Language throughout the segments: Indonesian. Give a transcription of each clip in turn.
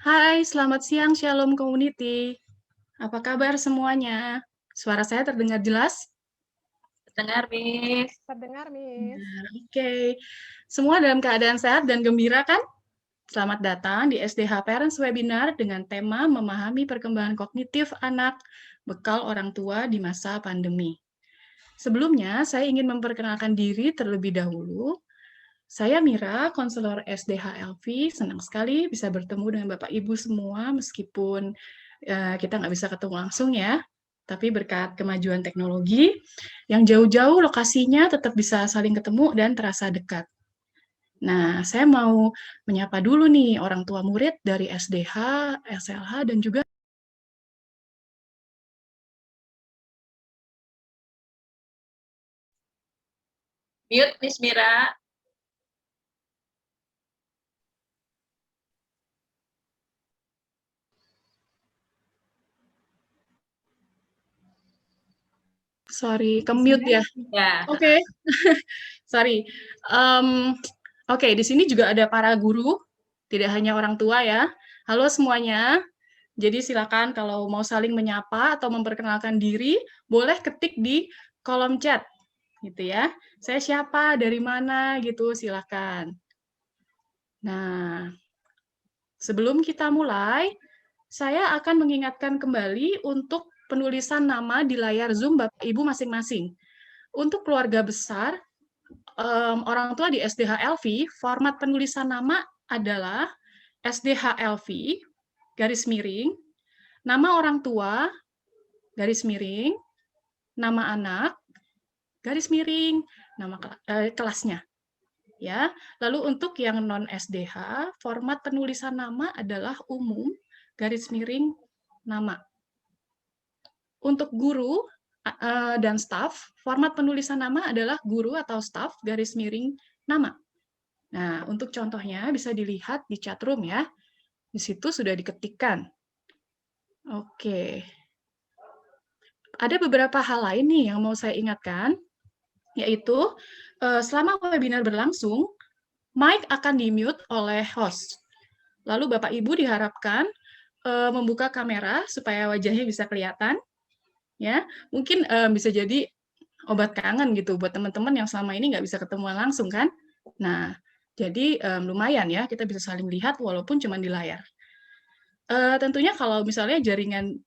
Hai, selamat siang Shalom Community. Apa kabar semuanya? Suara saya terdengar jelas? Dengar, Miss. Terdengar, Miss. Nah, oke. Semua dalam keadaan sehat dan gembira kan? Selamat datang di SDH Parents Webinar dengan tema memahami perkembangan kognitif anak bekal orang tua di masa pandemi. Sebelumnya, saya ingin memperkenalkan diri terlebih dahulu. Saya Mira, konselor SDH LV. Senang sekali bisa bertemu dengan Bapak Ibu semua, meskipun kita nggak bisa ketemu langsung ya. Tapi berkat kemajuan teknologi, yang jauh-jauh lokasinya tetap bisa saling ketemu dan terasa dekat. Nah, saya mau menyapa dulu nih orang tua murid dari SDH, SLH, dan juga Mute, Miss Mira. ke-mute ya. Ya. Oke. Sorry. Oke, di sini juga ada para guru, tidak hanya orang tua ya. Halo semuanya. Jadi silakan kalau mau saling menyapa atau memperkenalkan diri, boleh ketik di kolom chat, gitu ya. Saya siapa, dari mana, gitu, silakan. Nah, sebelum kita mulai, saya akan mengingatkan kembali untuk penulisan nama di layar Zoom Bapak Ibu masing-masing. Untuk keluarga besar, orang tua di SDHLV, format penulisan nama adalah SDHLV, garis miring, nama orang tua, garis miring, nama anak, garis miring, nama kelasnya. Ya, lalu untuk yang non SDH, format penulisan nama adalah umum, garis miring, nama. Untuk guru dan staf, format penulisan nama adalah guru atau staf, garis miring, nama. Nah, untuk contohnya bisa dilihat di chat room ya. Di situ sudah diketikkan. Oke. Ada beberapa hal lain nih yang mau saya ingatkan, yaitu selama webinar berlangsung, mic akan di-mute oleh host. Lalu Bapak Ibu diharapkan membuka kamera supaya wajahnya bisa kelihatan. Ya, mungkin bisa jadi obat kangen gitu buat teman-teman yang selama ini nggak bisa ketemuan langsung kan. Nah, jadi lumayan ya kita bisa saling lihat walaupun cuma di layar. Tentunya kalau misalnya jaringan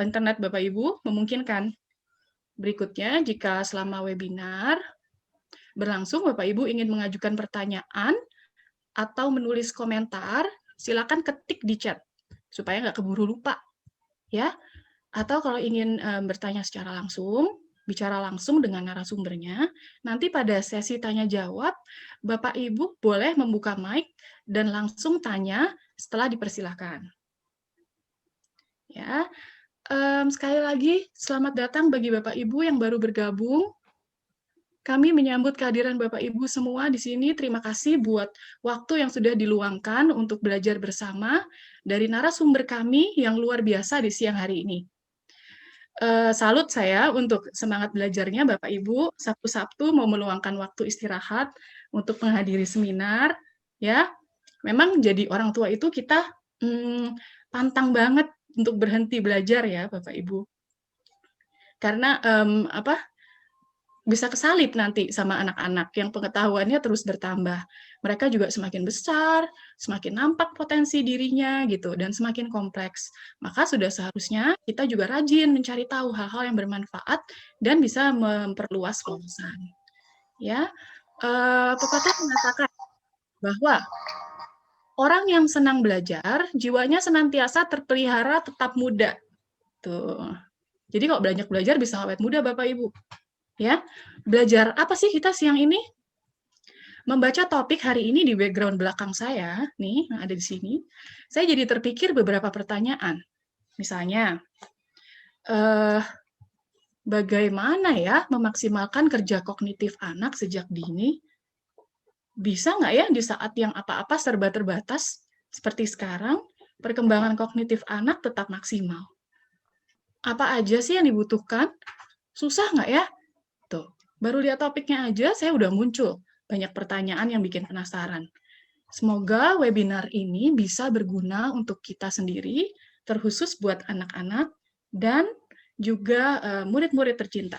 internet Bapak Ibu memungkinkan. Berikutnya, jika selama webinar berlangsung Bapak Ibu ingin mengajukan pertanyaan atau menulis komentar, silakan ketik di chat supaya nggak keburu lupa, ya. Atau kalau ingin bertanya secara langsung, bicara langsung dengan narasumbernya, nanti pada sesi tanya jawab, Bapak Ibu boleh membuka mic dan langsung tanya setelah dipersilahkan. Ya, sekali lagi selamat datang bagi Bapak Ibu yang baru bergabung. Kami menyambut kehadiran Bapak Ibu semua di sini. Terima kasih buat waktu yang sudah diluangkan untuk belajar bersama dari narasumber kami yang luar biasa di siang hari ini. Salut saya untuk semangat belajarnya Bapak Ibu. Sabtu-Sabtu mau meluangkan waktu istirahat untuk menghadiri seminar. Ya, memang jadi orang tua itu kita pantang banget untuk berhenti belajar ya Bapak Ibu. Karena bisa kesalip nanti sama anak-anak yang pengetahuannya terus bertambah. Mereka juga semakin besar, semakin nampak potensi dirinya gitu, dan semakin kompleks. Maka sudah seharusnya kita juga rajin mencari tahu hal-hal yang bermanfaat dan bisa memperluas wawasan. Ya, pepatah mengatakan bahwa orang yang senang belajar, jiwanya senantiasa terpelihara tetap muda. Tuh. Jadi kalau banyak belajar bisa awet muda Bapak Ibu. Ya, belajar apa sih kita siang ini? Membaca topik hari ini di background belakang saya, nih, yang ada di sini, saya jadi terpikir beberapa pertanyaan. Misalnya, bagaimana ya memaksimalkan kerja kognitif anak sejak dini? Bisa nggak ya di saat yang apa-apa serba terbatas, seperti sekarang, perkembangan kognitif anak tetap maksimal? Apa aja sih yang dibutuhkan? Susah nggak ya? Tuh, baru lihat topiknya aja saya udah muncul banyak pertanyaan yang bikin penasaran. Semoga webinar ini bisa berguna untuk kita sendiri, terkhusus buat anak-anak dan juga murid-murid tercinta.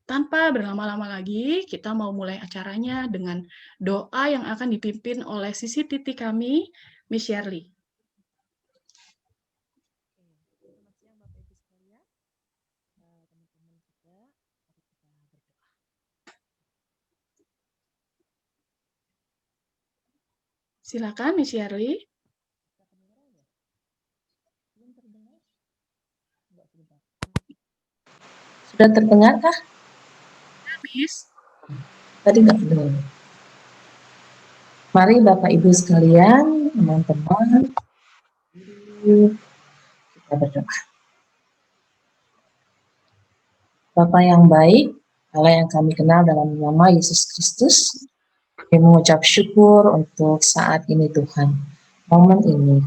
Tanpa berlama-lama lagi, kita mau mulai acaranya dengan doa yang akan dipimpin oleh sisi titi kami, Miss Shirley. Silakan, Miss Shirley. Sudah terdengar kah? Miss. Tadi nggak terdengar. Mari Bapak Ibu sekalian, teman-teman, kita berdoa. Bapa yang baik, Allah yang kami kenal dalam nama Yesus Kristus, kami mengucap syukur untuk saat ini Tuhan, momen ini,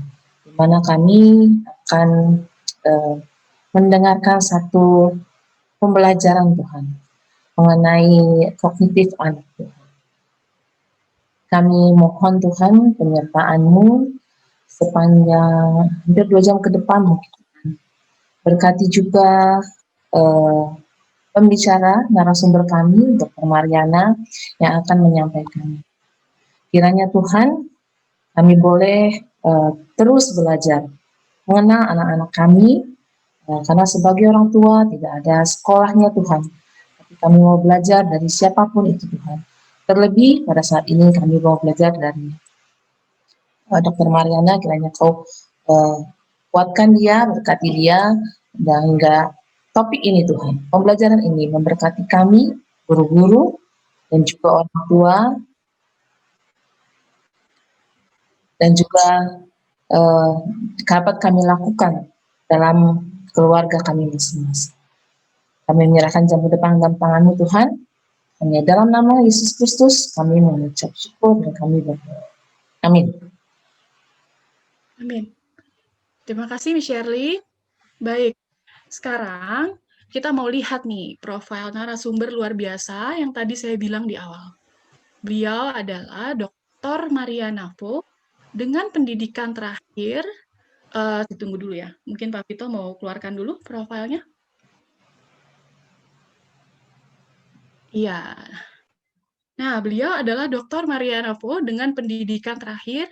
di mana kami akan mendengarkan satu pembelajaran Tuhan mengenai kognitif anak Tuhan. Kami mohon Tuhan penyertaan-Mu sepanjang hampir 2 jam ke depan mungkin. Berkati juga pembicara narasumber kami, Dr. Mariana, yang akan menyampaikan. Kiranya Tuhan, kami boleh terus belajar mengenal anak-anak kami, karena sebagai orang tua tidak ada sekolahnya Tuhan. Tapi kami mau belajar dari siapapun itu Tuhan. Terlebih pada saat ini kami mau belajar dari Dr. Mariana, kiranya Kau kuatkan dia, berkati dia, dan hingga topik ini Tuhan, pembelajaran ini memberkati kami, guru-guru, dan juga orang tua, dan juga dapat kami lakukan dalam keluarga kami masing-masing. Kami menyerahkan jam depan dalam tangan-Mu Tuhan, hanya dalam nama Yesus Kristus kami mengucap syukur dan kami berdoa. Amin. Amin. Terima kasih, Miss Shirley. Baik, sekarang kita mau lihat nih profil narasumber luar biasa yang tadi saya bilang di awal. Beliau adalah Dr. Maria Navo dengan pendidikan terakhir. Tunggu dulu ya, mungkin Pak Vito mau keluarkan dulu profilnya. Iya. Nah, beliau adalah Dr. Maria Navo dengan pendidikan terakhir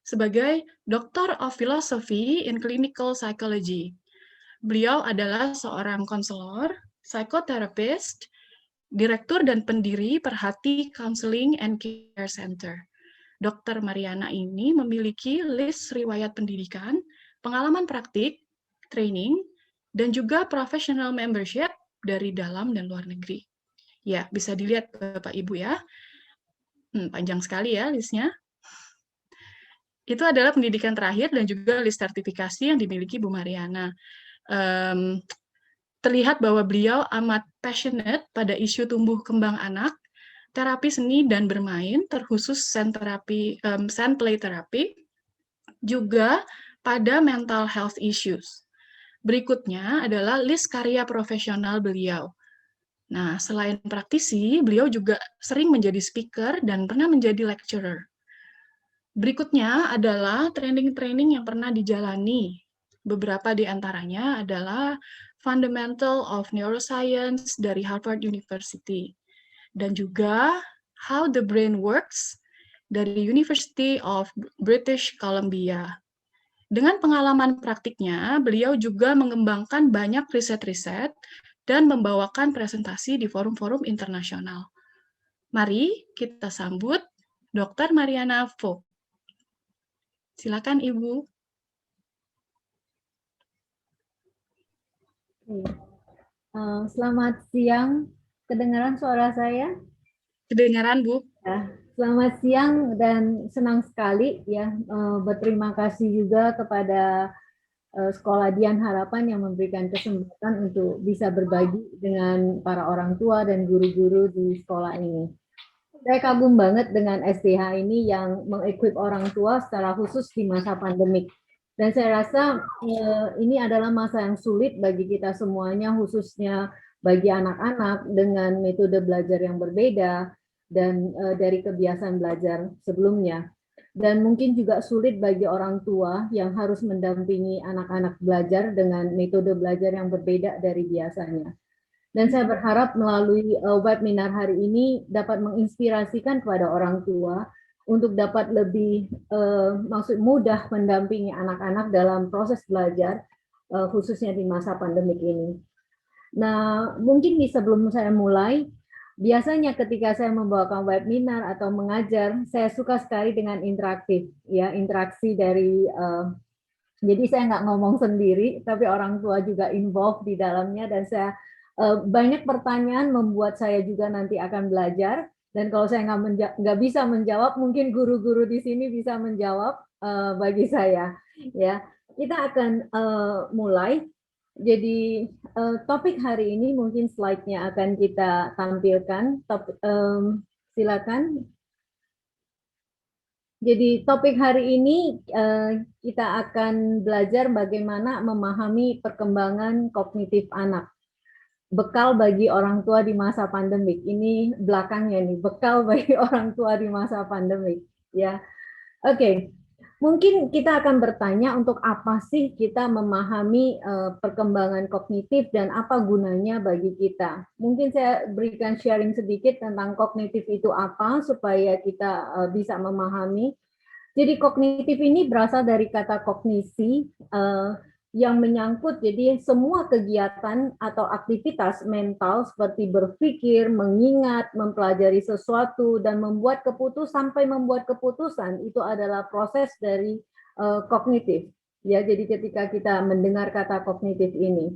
sebagai Doctor of Philosophy in Clinical Psychology. Beliau adalah seorang konselor, psikoterapis, direktur dan pendiri Perhati Counseling and Care Center. Dr. Mariana ini memiliki list riwayat pendidikan, pengalaman praktik, training, dan juga professional membership dari dalam dan luar negeri. Ya, bisa dilihat Bapak Ibu ya. Panjang sekali ya listnya. Itu adalah pendidikan terakhir dan juga list sertifikasi yang dimiliki Bu Mariana. Terlihat bahwa beliau amat passionate pada isu tumbuh kembang anak, terapi seni dan bermain, terkhusus sand play therapy, juga pada mental health issues. Berikutnya adalah list karya profesional beliau. Nah, selain praktisi, beliau juga sering menjadi speaker dan pernah menjadi lecturer. Berikutnya adalah training-training yang pernah dijalani. Beberapa di antaranya adalah Fundamental of Neuroscience dari Harvard University, dan juga How the Brain Works dari University of British Columbia. Dengan pengalaman praktiknya, beliau juga mengembangkan banyak riset-riset dan membawakan presentasi di forum-forum internasional. Mari kita sambut Dr. Mariana Vo. Silakan Ibu. Selamat siang, kedengaran suara saya? Kedengaran Bu. Ya, selamat siang dan senang sekali ya, berterima kasih juga kepada Sekolah Dian Harapan yang memberikan kesempatan untuk bisa berbagi dengan para orang tua dan guru-guru di sekolah ini. Saya kagum banget dengan SDH ini yang mengequip orang tua secara khusus di masa pandemik. Dan saya rasa ini adalah masa yang sulit bagi kita semuanya, khususnya bagi anak-anak dengan metode belajar yang berbeda, dan dari kebiasaan belajar sebelumnya. Dan mungkin juga sulit bagi orang tua yang harus mendampingi anak-anak belajar dengan metode belajar yang berbeda dari biasanya. Dan saya berharap melalui webinar hari ini dapat menginspirasikan kepada orang tua untuk dapat lebih mudah mendampingi anak-anak dalam proses belajar, khususnya di masa pandemik ini. Nah, mungkin sebelum saya mulai, biasanya ketika saya membawakan webinar atau mengajar, saya suka sekali dengan interaktif, ya, interaksi dari jadi saya nggak ngomong sendiri, tapi orang tua juga involved di dalamnya, dan saya banyak pertanyaan membuat saya juga nanti akan belajar. Dan kalau saya nggak bisa menjawab, mungkin guru-guru di sini bisa menjawab bagi saya. Ya, kita akan mulai. Jadi topik hari ini mungkin slide-nya akan kita tampilkan. Silakan. Jadi topik hari ini kita akan belajar bagaimana memahami perkembangan kognitif anak. Bekal bagi orang tua di masa pandemik. Ini belakangnya nih, bekal bagi orang tua di masa pandemik. Ya, oke. Mungkin kita akan bertanya untuk apa sih kita memahami perkembangan kognitif dan apa gunanya bagi kita. Mungkin saya berikan sharing sedikit tentang kognitif itu apa supaya kita bisa memahami. Jadi kognitif ini berasal dari kata kognisi yang menyangkut jadi semua kegiatan atau aktivitas mental seperti berpikir, mengingat, mempelajari sesuatu, dan membuat keputusan sampai membuat keputusan itu adalah proses dari kognitif. Ya, jadi ketika kita mendengar kata kognitif ini,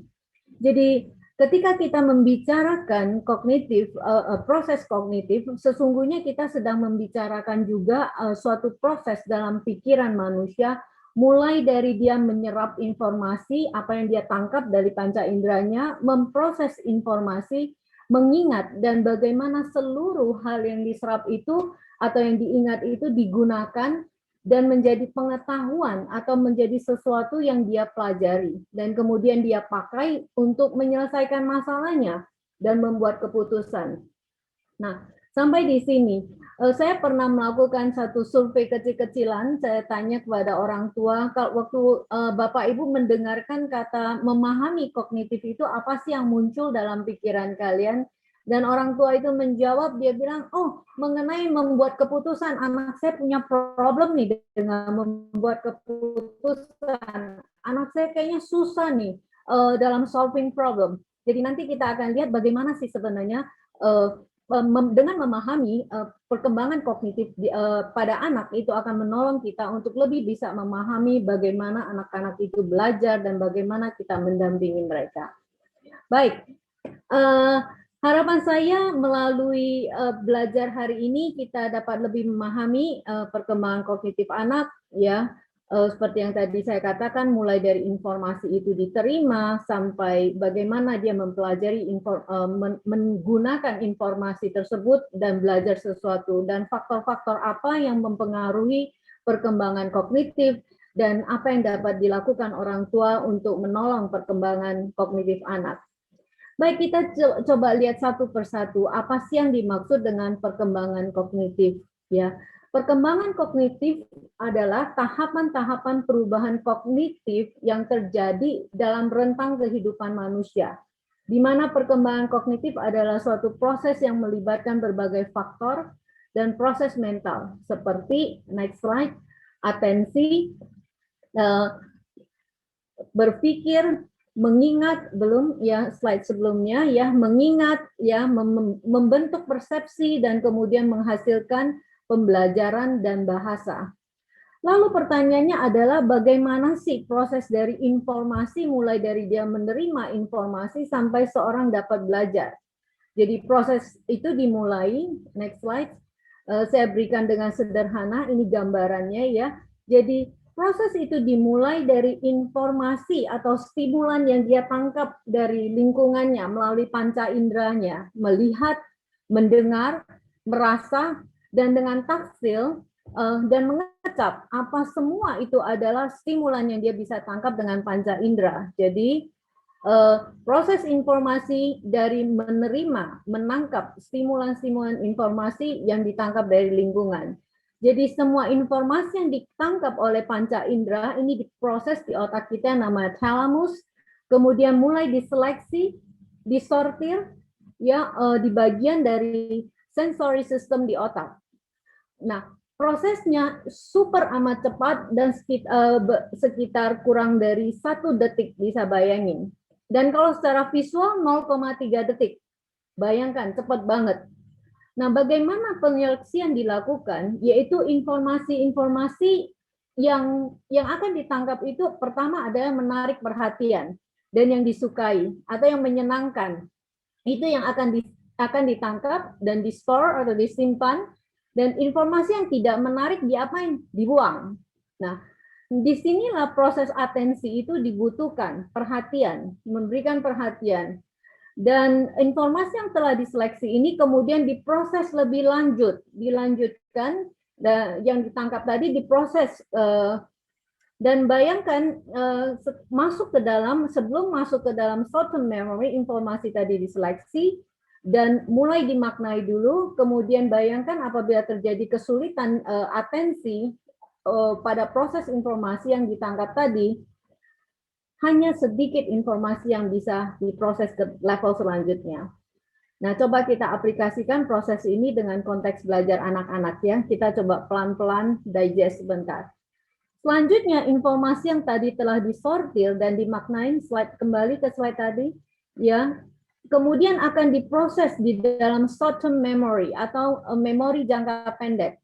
jadi ketika kita membicarakan kognitif, proses kognitif, sesungguhnya kita sedang membicarakan juga suatu proses dalam pikiran manusia, mulai dari dia menyerap informasi, apa yang dia tangkap dari panca inderanya, memproses informasi, mengingat, dan bagaimana seluruh hal yang diserap itu atau yang diingat itu digunakan dan menjadi pengetahuan atau menjadi sesuatu yang dia pelajari dan kemudian dia pakai untuk menyelesaikan masalahnya dan membuat keputusan. Nah, sampai di sini, saya pernah melakukan satu survei kecil-kecilan. Saya tanya kepada orang tua, kalau waktu Bapak Ibu mendengarkan kata memahami kognitif itu, apa sih yang muncul dalam pikiran kalian? Dan orang tua itu menjawab, dia bilang, oh, mengenai membuat keputusan, anak saya punya problem nih dengan membuat keputusan. Anak saya kayaknya susah nih dalam solving problem. Jadi nanti kita akan lihat bagaimana sih sebenarnya dengan memahami perkembangan kognitif pada anak itu akan menolong kita untuk lebih bisa memahami bagaimana anak-anak itu belajar dan bagaimana kita mendampingi mereka. Baik, harapan saya melalui belajar hari ini kita dapat lebih memahami perkembangan kognitif anak, ya. Seperti yang tadi saya katakan, mulai dari informasi itu diterima sampai bagaimana dia mempelajari, menggunakan informasi tersebut dan belajar sesuatu, dan faktor-faktor apa yang mempengaruhi perkembangan kognitif dan apa yang dapat dilakukan orang tua untuk menolong perkembangan kognitif anak. Baik, kita coba lihat satu persatu apa sih yang dimaksud dengan perkembangan kognitif, ya. Perkembangan kognitif adalah tahapan-tahapan perubahan kognitif yang terjadi dalam rentang kehidupan manusia, di mana perkembangan kognitif adalah suatu proses yang melibatkan berbagai faktor dan proses mental, seperti, next slide, atensi, berpikir, mengingat, belum ya slide sebelumnya, ya, mengingat, ya, membentuk persepsi, dan kemudian menghasilkan pembelajaran dan bahasa. Lalu pertanyaannya adalah bagaimana sih proses dari informasi mulai dari dia menerima informasi sampai seorang dapat belajar. Jadi proses itu dimulai, next slide, saya berikan dengan sederhana, ini gambarannya ya. Jadi proses itu dimulai dari informasi atau stimulan yang dia tangkap dari lingkungannya melalui panca inderanya, melihat, mendengar, merasa, dan dengan taksil dan mengecap, apa semua itu adalah stimulan yang dia bisa tangkap dengan panca indera. Jadi proses informasi dari menerima, menangkap stimulan-stimulan informasi yang ditangkap dari lingkungan. Jadi semua informasi yang ditangkap oleh panca indera ini diproses di otak kita namanya thalamus, kemudian mulai diseleksi, disortir, ya di bagian dari sensory system di otak. Nah, prosesnya super amat cepat dan sekitar kurang dari 1 detik, bisa bayangin. Dan kalau secara visual 0,3 detik. Bayangkan, cepat banget. Nah, bagaimana penyeleksian dilakukan? Yaitu informasi-informasi yang akan ditangkap itu pertama adalah menarik perhatian dan yang disukai atau yang menyenangkan. Itu yang akan ditangkap dan di-store atau disimpan, dan informasi yang tidak menarik diapain? Dibuang. Nah, disinilah proses atensi itu dibutuhkan, perhatian, memberikan perhatian. Dan informasi yang telah diseleksi ini kemudian diproses lebih lanjut, dilanjutkan, dan yang ditangkap tadi diproses, dan bayangkan sebelum masuk ke dalam short-term memory, informasi tadi diseleksi dan mulai dimaknai dulu, kemudian bayangkan apabila terjadi kesulitan atensi pada proses informasi yang ditangkap tadi, hanya sedikit informasi yang bisa diproses ke level selanjutnya. Nah, coba kita aplikasikan proses ini dengan konteks belajar anak-anak ya. Kita coba pelan-pelan digest sebentar. Selanjutnya, informasi yang tadi telah disortir dan dimaknain, kembali ke slide tadi, ya, kemudian akan diproses di dalam short-term memory atau memori jangka pendek.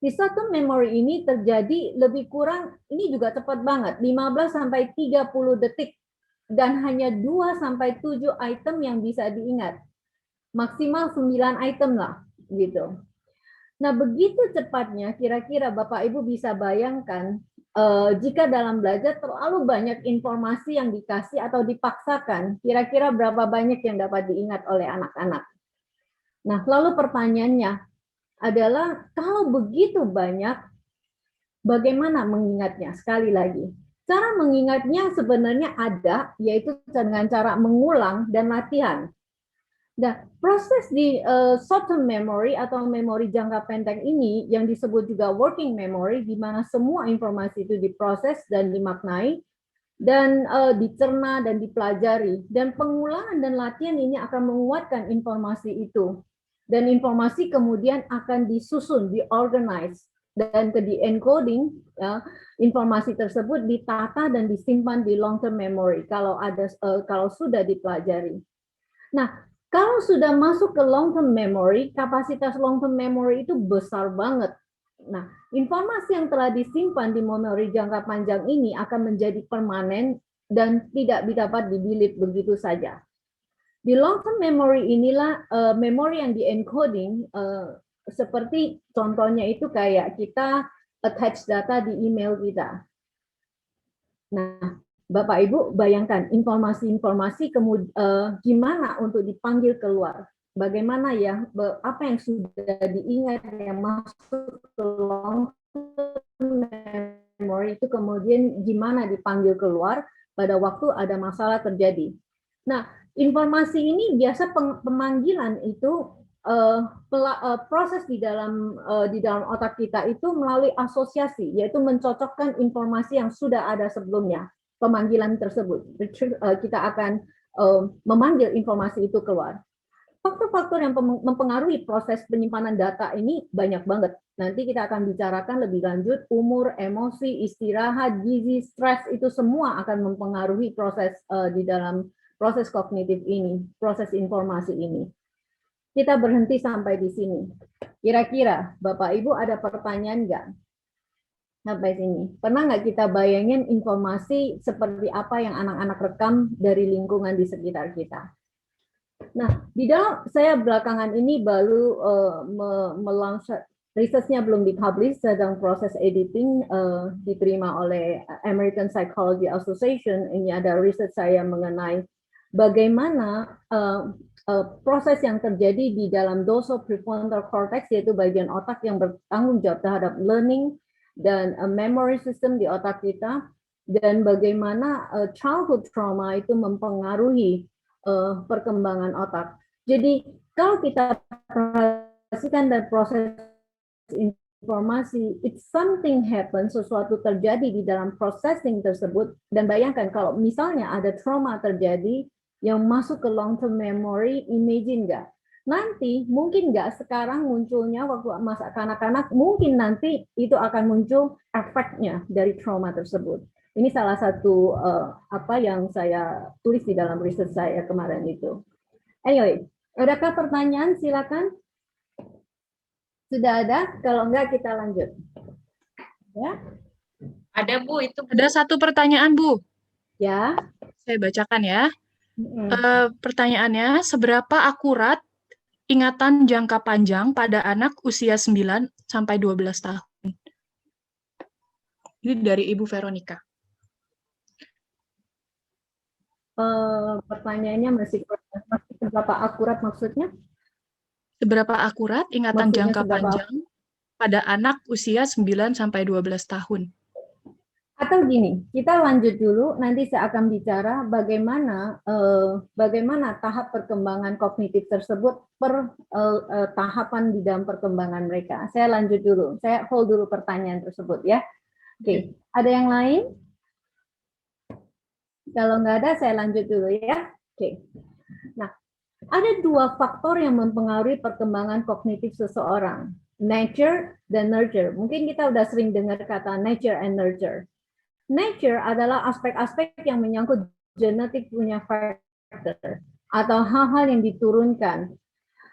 Di short-term memory ini terjadi lebih kurang, ini juga cepat banget, 15-30 detik, dan hanya 2-7 item yang bisa diingat. Maksimal 9 item lah, gitu. Nah, begitu cepatnya, kira-kira Bapak Ibu bisa bayangkan, jika dalam belajar terlalu banyak informasi yang dikasih atau dipaksakan, kira-kira berapa banyak yang dapat diingat oleh anak-anak. Nah, lalu pertanyaannya adalah, kalau begitu banyak, bagaimana mengingatnya? Sekali lagi, cara mengingatnya sebenarnya ada, yaitu dengan cara mengulang dan latihan. Nah, proses di short-term memory atau memori jangka pendek ini yang disebut juga working memory, di mana semua informasi itu diproses dan dimaknai dan dicerna dan dipelajari. Dan pengulangan dan latihan ini akan menguatkan informasi itu. Dan informasi kemudian akan disusun, diorganize, dan ke di-encoding, ya, informasi tersebut ditata dan disimpan di long-term memory kalau sudah dipelajari. Nah, kalau sudah masuk ke long-term memory, kapasitas long-term memory itu besar banget. Nah, informasi yang telah disimpan di memori jangka panjang ini akan menjadi permanen dan tidak dapat di-delete begitu saja. Di long-term memory inilah memori yang di-encoding, seperti contohnya itu kayak kita attach data di email kita. Nah, Bapak Ibu bayangkan informasi-informasi gimana untuk dipanggil keluar. Bagaimana ya, apa yang sudah diingat yang masuk ke long-term memory itu kemudian gimana dipanggil keluar pada waktu ada masalah terjadi. Nah, informasi ini biasa pemanggilan itu proses di dalam otak kita itu melalui asosiasi, yaitu mencocokkan informasi yang sudah ada sebelumnya. Pemanggilan tersebut, kita akan memanggil informasi itu keluar. Faktor-faktor yang mempengaruhi proses penyimpanan data ini banyak banget. Nanti kita akan bicarakan lebih lanjut, umur, emosi, istirahat, gizi, stres, itu semua akan mempengaruhi proses di dalam proses kognitif ini, proses informasi ini. Kita berhenti sampai di sini. Kira-kira Bapak Ibu ada pertanyaan nggak? Sampai sini. Pernah nggak kita bayangin informasi seperti apa yang anak-anak rekam dari lingkungan di sekitar kita? Nah, di dalam saya belakangan ini baru melaunch, risetnya belum dipublish, sedang proses editing, diterima oleh American Psychology Association. Ini ada riset saya mengenai bagaimana proses yang terjadi di dalam dorsal prefrontal cortex, yaitu bagian otak yang bertanggung jawab terhadap learning dan memory system di otak kita, dan bagaimana childhood trauma itu mempengaruhi perkembangan otak. Jadi kalau kita perhatikan dan proses informasi, it's something happen, sesuatu terjadi di dalam processing tersebut, dan bayangkan kalau misalnya ada trauma terjadi yang masuk ke long term memory, imagine nggak? Nanti mungkin nggak sekarang munculnya waktu masa kanak-kanak, mungkin nanti itu akan muncul efeknya dari trauma tersebut. Ini salah satu apa yang saya tulis di dalam riset saya kemarin itu. Anyway, adakah pertanyaan? Silakan. Sudah ada? Kalau enggak kita lanjut. Ya. Ada Bu, itu Bu. Ada satu pertanyaan, Bu. Ya. Saya bacakan ya. Pertanyaannya, seberapa akurat ingatan jangka panjang pada anak usia 9 sampai 12 tahun? Ini dari Ibu Veronica. Pertanyaannya masih seberapa akurat maksudnya? Seberapa akurat ingatan Maksudnya jangka seberapa panjang pada anak usia 9 sampai 12 tahun? Atau gini, kita lanjut dulu, nanti saya akan bicara bagaimana tahap perkembangan kognitif tersebut per tahapan di dalam perkembangan mereka. Saya lanjut dulu, saya hold dulu pertanyaan tersebut ya. Oke, ada yang lain? Kalau nggak ada, saya lanjut dulu ya. Oke. Nah, ada dua faktor yang mempengaruhi perkembangan kognitif seseorang, nature dan nurture. Mungkin kita udah sering dengar kata nature and nurture. Nature adalah aspek-aspek yang menyangkut genetik punya factor atau hal-hal yang diturunkan.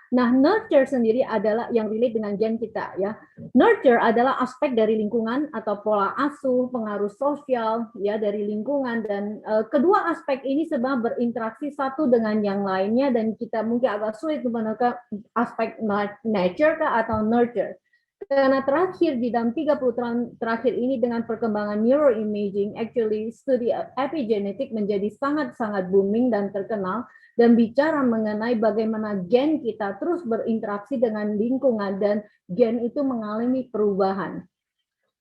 Nah, nurture sendiri adalah yang relate dengan gen kita ya. Nurture adalah aspek dari lingkungan atau pola asuh, pengaruh sosial ya dari lingkungan, dan kedua aspek ini sebenarnya berinteraksi satu dengan yang lainnya, dan kita mungkin agak sulit menemukan aspek nature atau nurture. Karena terakhir di dalam 30 tahun terakhir ini dengan perkembangan neuroimaging, actually studi epigenetik menjadi sangat-sangat booming dan terkenal, dan bicara mengenai bagaimana gen kita terus berinteraksi dengan lingkungan dan gen itu mengalami perubahan.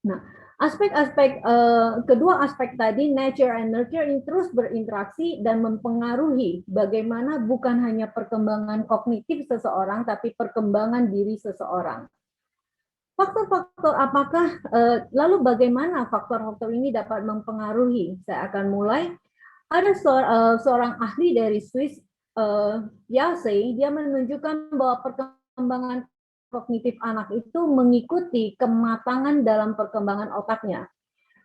Nah, kedua aspek tadi, nature and nurture, ini terus berinteraksi dan mempengaruhi bagaimana bukan hanya perkembangan kognitif seseorang, tapi perkembangan diri seseorang. Faktor-faktor apakah, lalu bagaimana faktor-faktor ini dapat mempengaruhi? Saya akan mulai. Ada seorang ahli dari Swiss, Yase, dia menunjukkan bahwa perkembangan kognitif anak itu mengikuti kematangan dalam perkembangan otaknya.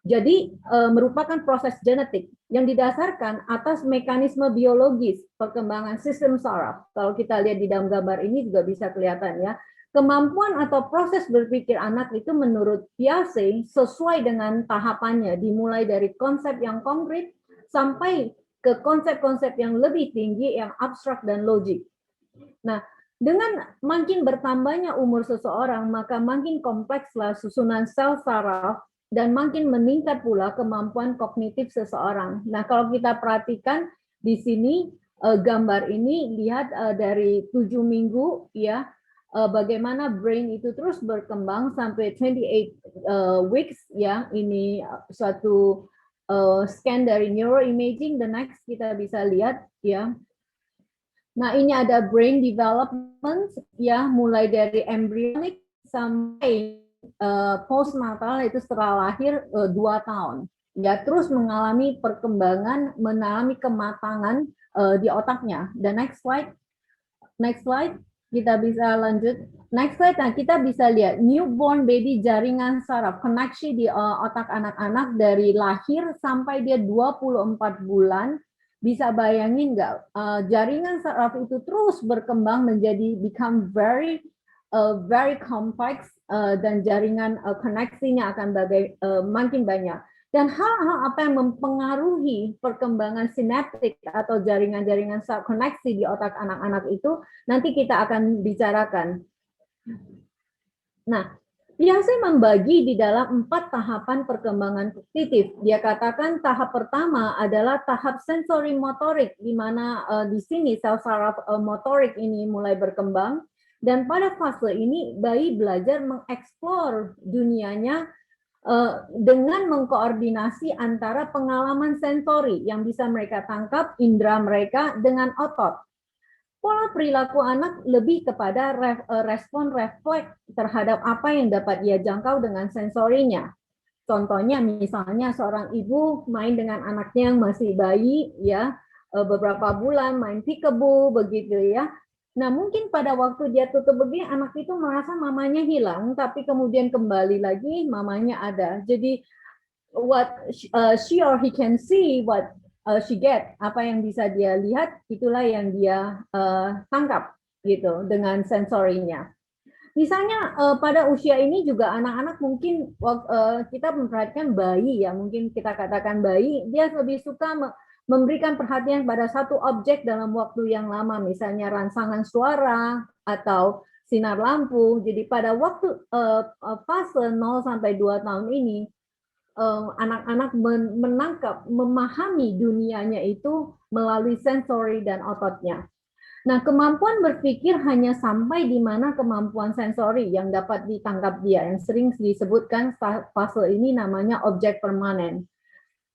Jadi merupakan proses genetik yang didasarkan atas mekanisme biologis perkembangan sistem saraf. Kalau kita lihat di dalam gambar ini juga bisa kelihatan ya. Kemampuan atau proses berpikir anak itu menurut Piaget sesuai dengan tahapannya, dimulai dari konsep yang konkret sampai ke konsep-konsep yang lebih tinggi, yang abstrak dan logik. Nah, dengan makin bertambahnya umur seseorang, maka makin komplekslah susunan sel saraf dan makin meningkat pula kemampuan kognitif seseorang. Nah, kalau kita perhatikan di sini gambar ini, lihat dari 7 minggu ya, bagaimana brain itu terus berkembang sampai 28 weeks ya. Ini suatu scan dari neuroimaging. The next kita bisa lihat ya. Nah, ini ada brain development ya, mulai dari embryonic sampai postnatal, itu setelah lahir 2 tahun. Ya, terus mengalami perkembangan, mengalami kematangan di otaknya. The next slide. Next slide. Kita bisa lanjut. Next slide, nah kita bisa lihat newborn baby jaringan saraf, koneksi di otak anak-anak dari lahir sampai dia 24 bulan. Bisa bayangin nggak, jaringan saraf itu terus berkembang menjadi become very complex, dan jaringan koneksinya akan makin banyak. Dan hal-hal apa yang mempengaruhi perkembangan sinaptik atau jaringan-jaringan saraf koneksi di otak anak-anak itu nanti kita akan bicarakan. Nah, Piaget membagi di dalam 4 tahapan perkembangan kognitif. Dia katakan tahap pertama adalah tahap sensori motorik, di mana di sini sel saraf motorik ini mulai berkembang, dan pada fase ini bayi belajar mengeksplor dunianya dengan mengkoordinasi antara pengalaman sensori yang bisa mereka tangkap, indera mereka, dengan otot. Pola perilaku anak lebih kepada respon refleks terhadap apa yang dapat ia jangkau dengan sensorinya. Contohnya misalnya seorang ibu main dengan anaknya yang masih bayi, ya, beberapa bulan main peekaboo begitu ya. Nah mungkin pada waktu dia tutup begini anak itu merasa mamanya hilang, tapi kemudian kembali lagi mamanya ada. Jadi what she or he can see, what she get, apa yang bisa dia lihat itulah yang dia tangkap gitu dengan sensorinya. Misalnya pada usia ini juga anak-anak mungkin kita memperhatikan bayi ya, mungkin kita katakan bayi, dia lebih suka memberikan perhatian pada satu objek dalam waktu yang lama, misalnya rangsangan suara atau sinar lampu. Jadi pada waktu fase 0 sampai 2 tahun ini, anak-anak menangkap, memahami dunianya itu melalui sensori dan ototnya. Nah, kemampuan berpikir hanya sampai di mana kemampuan sensori yang dapat ditangkap dia, yang sering disebutkan fase ini namanya objek permanen.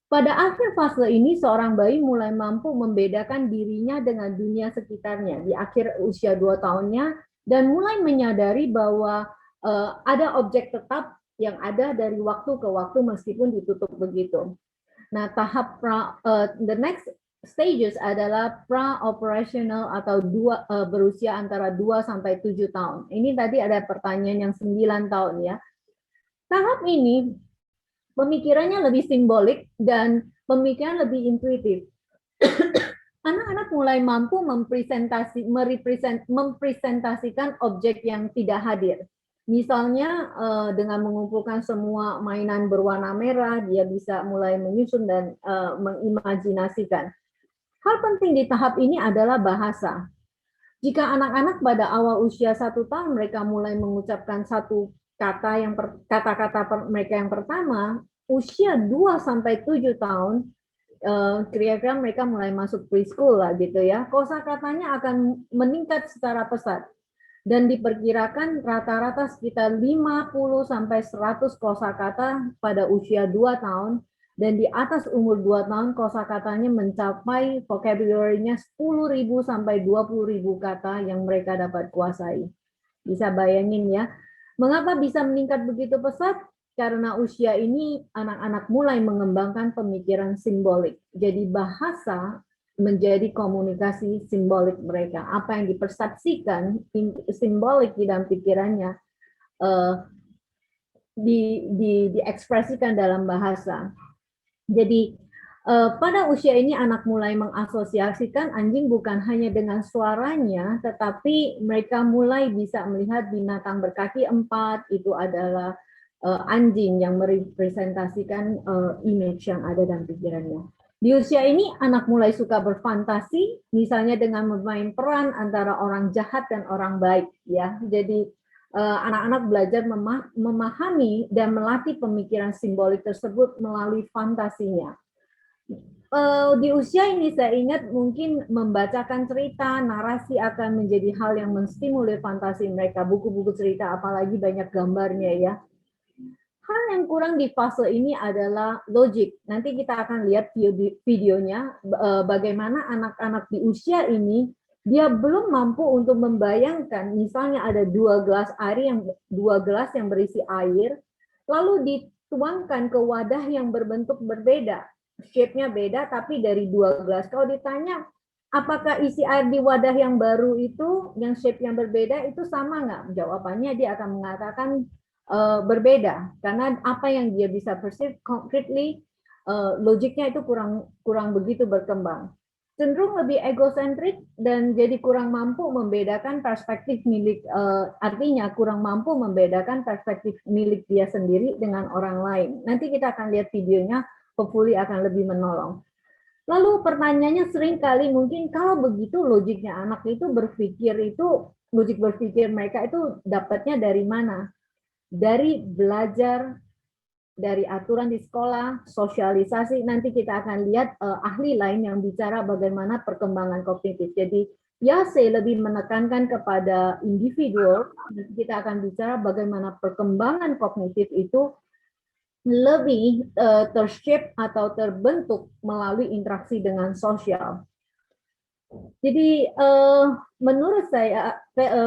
Pada akhir fase ini, seorang bayi mulai mampu membedakan dirinya dengan dunia sekitarnya di akhir usia 2 tahunnya, dan mulai menyadari bahwa ada objek tetap yang ada dari waktu ke waktu meskipun ditutup begitu. Nah, tahap the next stages adalah pra-operational atau berusia antara 2 sampai 7 tahun. Ini tadi ada pertanyaan yang 9 tahun ya. Tahap ini pemikirannya lebih simbolik dan pemikiran lebih intuitif. Anak-anak mulai mampu mempresentasikan objek yang tidak hadir. Misalnya dengan mengumpulkan semua mainan berwarna merah, dia bisa mulai menyusun dan mengimajinasikan. Hal penting di tahap ini adalah bahasa. Jika anak-anak pada awal usia 1 tahun mereka mulai mengucapkan satu kata-kata mereka yang pertama, usia 2 sampai 7 tahun kira-kira mereka mulai masuk preschool lah gitu ya. Kosakatanya akan meningkat secara pesat. Dan diperkirakan rata-rata sekitar 50 sampai 100 kosakata pada usia 2 tahun. Dan di atas umur 2 tahun kosakatanya mencapai vocabulary-nya 10.000 sampai 20.000 kata yang mereka dapat kuasai. Bisa bayangin ya. Mengapa bisa meningkat begitu pesat? Karena usia ini anak-anak mulai mengembangkan pemikiran simbolik. Jadi bahasa menjadi komunikasi simbolik mereka. Apa yang dipersepsikan simbolik di dalam pikirannya diekspresikan dalam bahasa. Jadi pada usia ini anak mulai mengasosiasikan anjing bukan hanya dengan suaranya, tetapi mereka mulai bisa melihat binatang berkaki 4 itu adalah anjing yang merepresentasikan image yang ada dalam pikirannya. Di usia ini anak mulai suka berfantasi, misalnya dengan bermain peran antara orang jahat dan orang baik, ya. Jadi anak-anak belajar memahami dan melatih pemikiran simbolik tersebut melalui fantasinya. Di usia ini saya ingat mungkin membacakan cerita, narasi akan menjadi hal yang menstimulir fantasi mereka. Buku-buku cerita apalagi banyak gambarnya ya. Hal yang kurang di fase ini adalah logik. Nanti kita akan lihat videonya bagaimana anak-anak di usia ini dia belum mampu untuk membayangkan misalnya ada 2 gelas yang berisi air lalu dituangkan ke wadah yang berbentuk berbeda, shape-nya beda tapi dari 2 gelas. Kalau ditanya apakah isi air di wadah yang baru itu yang shape-nya berbeda itu sama nggak? Jawabannya dia akan mengatakan berbeda karena apa yang dia bisa perceive concretely, logiknya itu kurang begitu berkembang. Cenderung lebih egosentrik dan jadi kurang mampu membedakan perspektif milik, artinya kurang mampu membedakan perspektif milik dia sendiri dengan orang lain. Nanti kita akan lihat videonya, hopefully akan lebih menolong. Lalu pertanyaannya sering kali mungkin kalau begitu logiknya anak itu logik berpikir mereka itu dapatnya dari mana? Dari belajar, dari aturan di sekolah, sosialisasi, nanti kita akan lihat ahli lain yang bicara bagaimana perkembangan kognitif. Jadi ya saya lebih menekankan kepada individual, kita akan bicara bagaimana perkembangan kognitif itu lebih ter-shape atau terbentuk melalui interaksi dengan sosial. Jadi menurut saya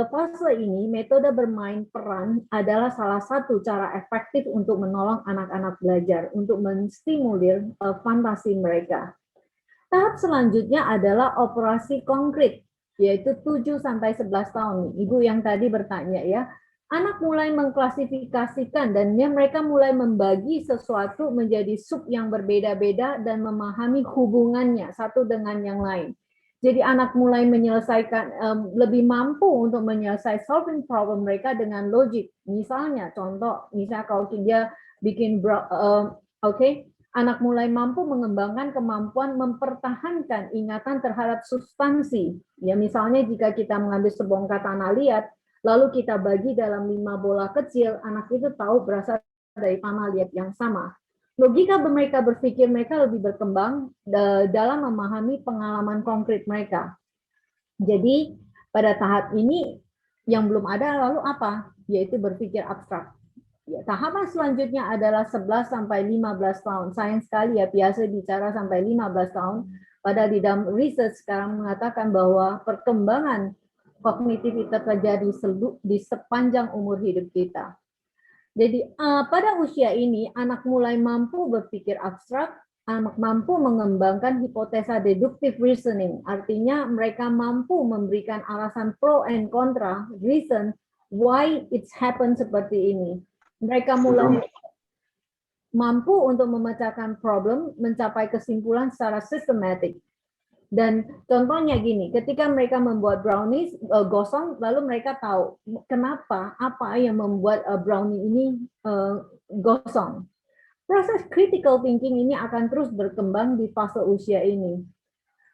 fase ini metode bermain peran adalah salah satu cara efektif untuk menolong anak-anak belajar, untuk menstimulir fantasi mereka. Tahap selanjutnya adalah operasi konkret, yaitu 7-11 tahun. Ibu yang tadi bertanya ya, anak mulai mengklasifikasikan dan mereka mulai membagi sesuatu menjadi sub yang berbeda-beda dan memahami hubungannya satu dengan yang lain. Jadi anak mulai menyelesaikan, lebih mampu untuk menyelesaikan solving problem mereka dengan logik. Misalnya, misalnya kalau dia bikin, anak mulai mampu mengembangkan kemampuan mempertahankan ingatan terhadap substansi. Ya, misalnya jika kita mengambil sebongkah tanah liat, lalu kita bagi dalam 5 bola kecil, anak itu tahu berasal dari tanah liat yang sama. Logika mereka berpikir mereka lebih berkembang dalam memahami pengalaman konkret mereka. Jadi pada tahap ini yang belum ada lalu apa? Yaitu berpikir abstrak. Ya, tahapan selanjutnya adalah 11-15 tahun. Sayang sekali ya, biasa bicara sampai 15 tahun. Padahal di dalam riset sekarang mengatakan bahwa perkembangan kognitif itu terjadi di sepanjang umur hidup kita. Jadi pada usia ini anak mulai mampu berpikir abstrak, anak mampu mengembangkan hipotesa deductive reasoning. Artinya mereka mampu memberikan alasan pro and contra, reason why it's happened seperti ini. Mereka mulai mampu untuk memecahkan problem, mencapai kesimpulan secara sistematik. Dan contohnya gini, ketika mereka membuat brownies gosong, lalu mereka tahu kenapa, apa yang membuat brownie ini gosong. Proses critical thinking ini akan terus berkembang di fase usia ini.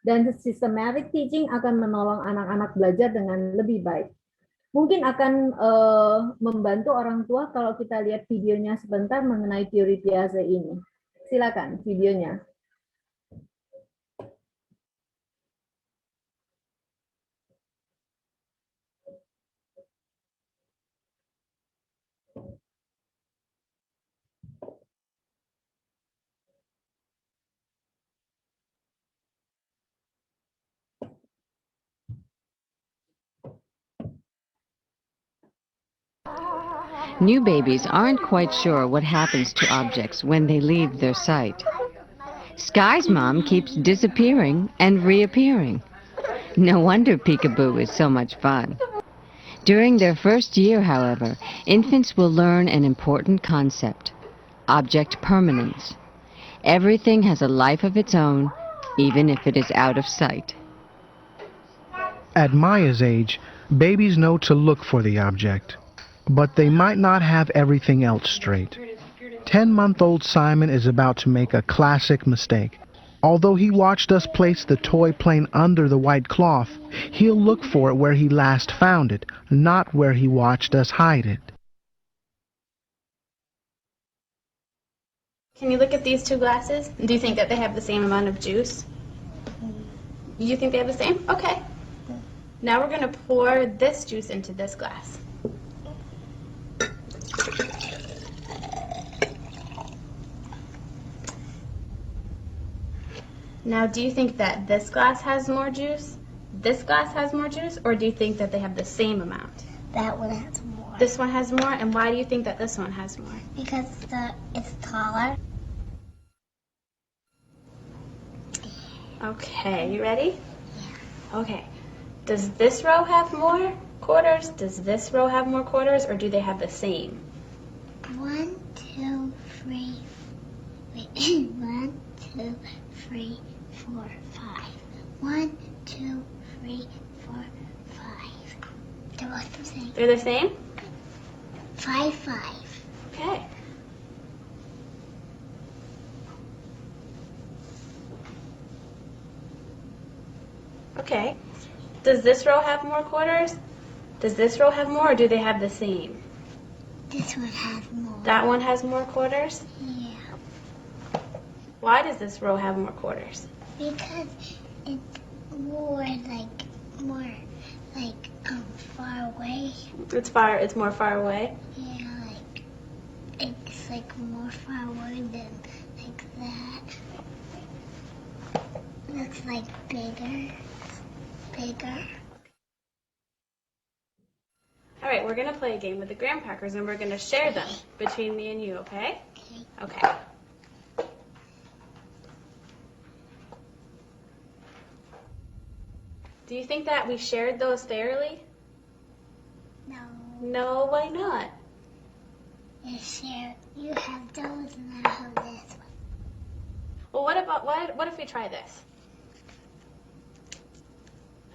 Dan systematic teaching akan menolong anak-anak belajar dengan lebih baik. Mungkin akan membantu orang tua kalau kita lihat videonya sebentar mengenai teori Piaget ini. Silakan videonya. New babies aren't quite sure what happens to objects when they leave their sight. Sky's mom keeps disappearing and reappearing. No wonder peekaboo is so much fun. During their first year, however, infants will learn an important concept: object permanence. Everything has a life of its own, even if it is out of sight. At Maya's age, babies know to look for the object, but they might not have everything else straight. 10-month-old Simon is about to make a classic mistake. Although he watched us place the toy plane under the white cloth, he'll look for it where he last found it, not where he watched us hide it. Can you look at these two glasses? Do you think that they have the same amount of juice? You think they have the same? Okay. Now we're going to pour this juice into this glass. Now, do you think that this glass has more juice, this glass has more juice, or do you think that they have the same amount? That one has more. This one has more, and why do you think that this one has more? Because it's taller. Okay, you ready? Yeah. Okay. Does this row have more quarters? Does this row have more quarters, or do they have the same? 1, 2, 3. Wait. 1, 2, 3, 4, 5. 1, 2, 3, 4, 5. They're both the same. They're the same? 5, 5. Okay. Okay. Does this row have more quarters? Does this row have more, or do they have the same? This one has more. That one has more quarters? Yeah. Why does this row have more quarters? Because it's more far away. It's more far away. Yeah, like it's looks like more forward than like that. Looks like bigger. All right, we're going to play a game with the graham crackers, and we're going to share them between me and you, okay? Okay. Okay. Do you think that we shared those fairly? No. No, why not? You share. You have those and I have this one. Well, what if we try this?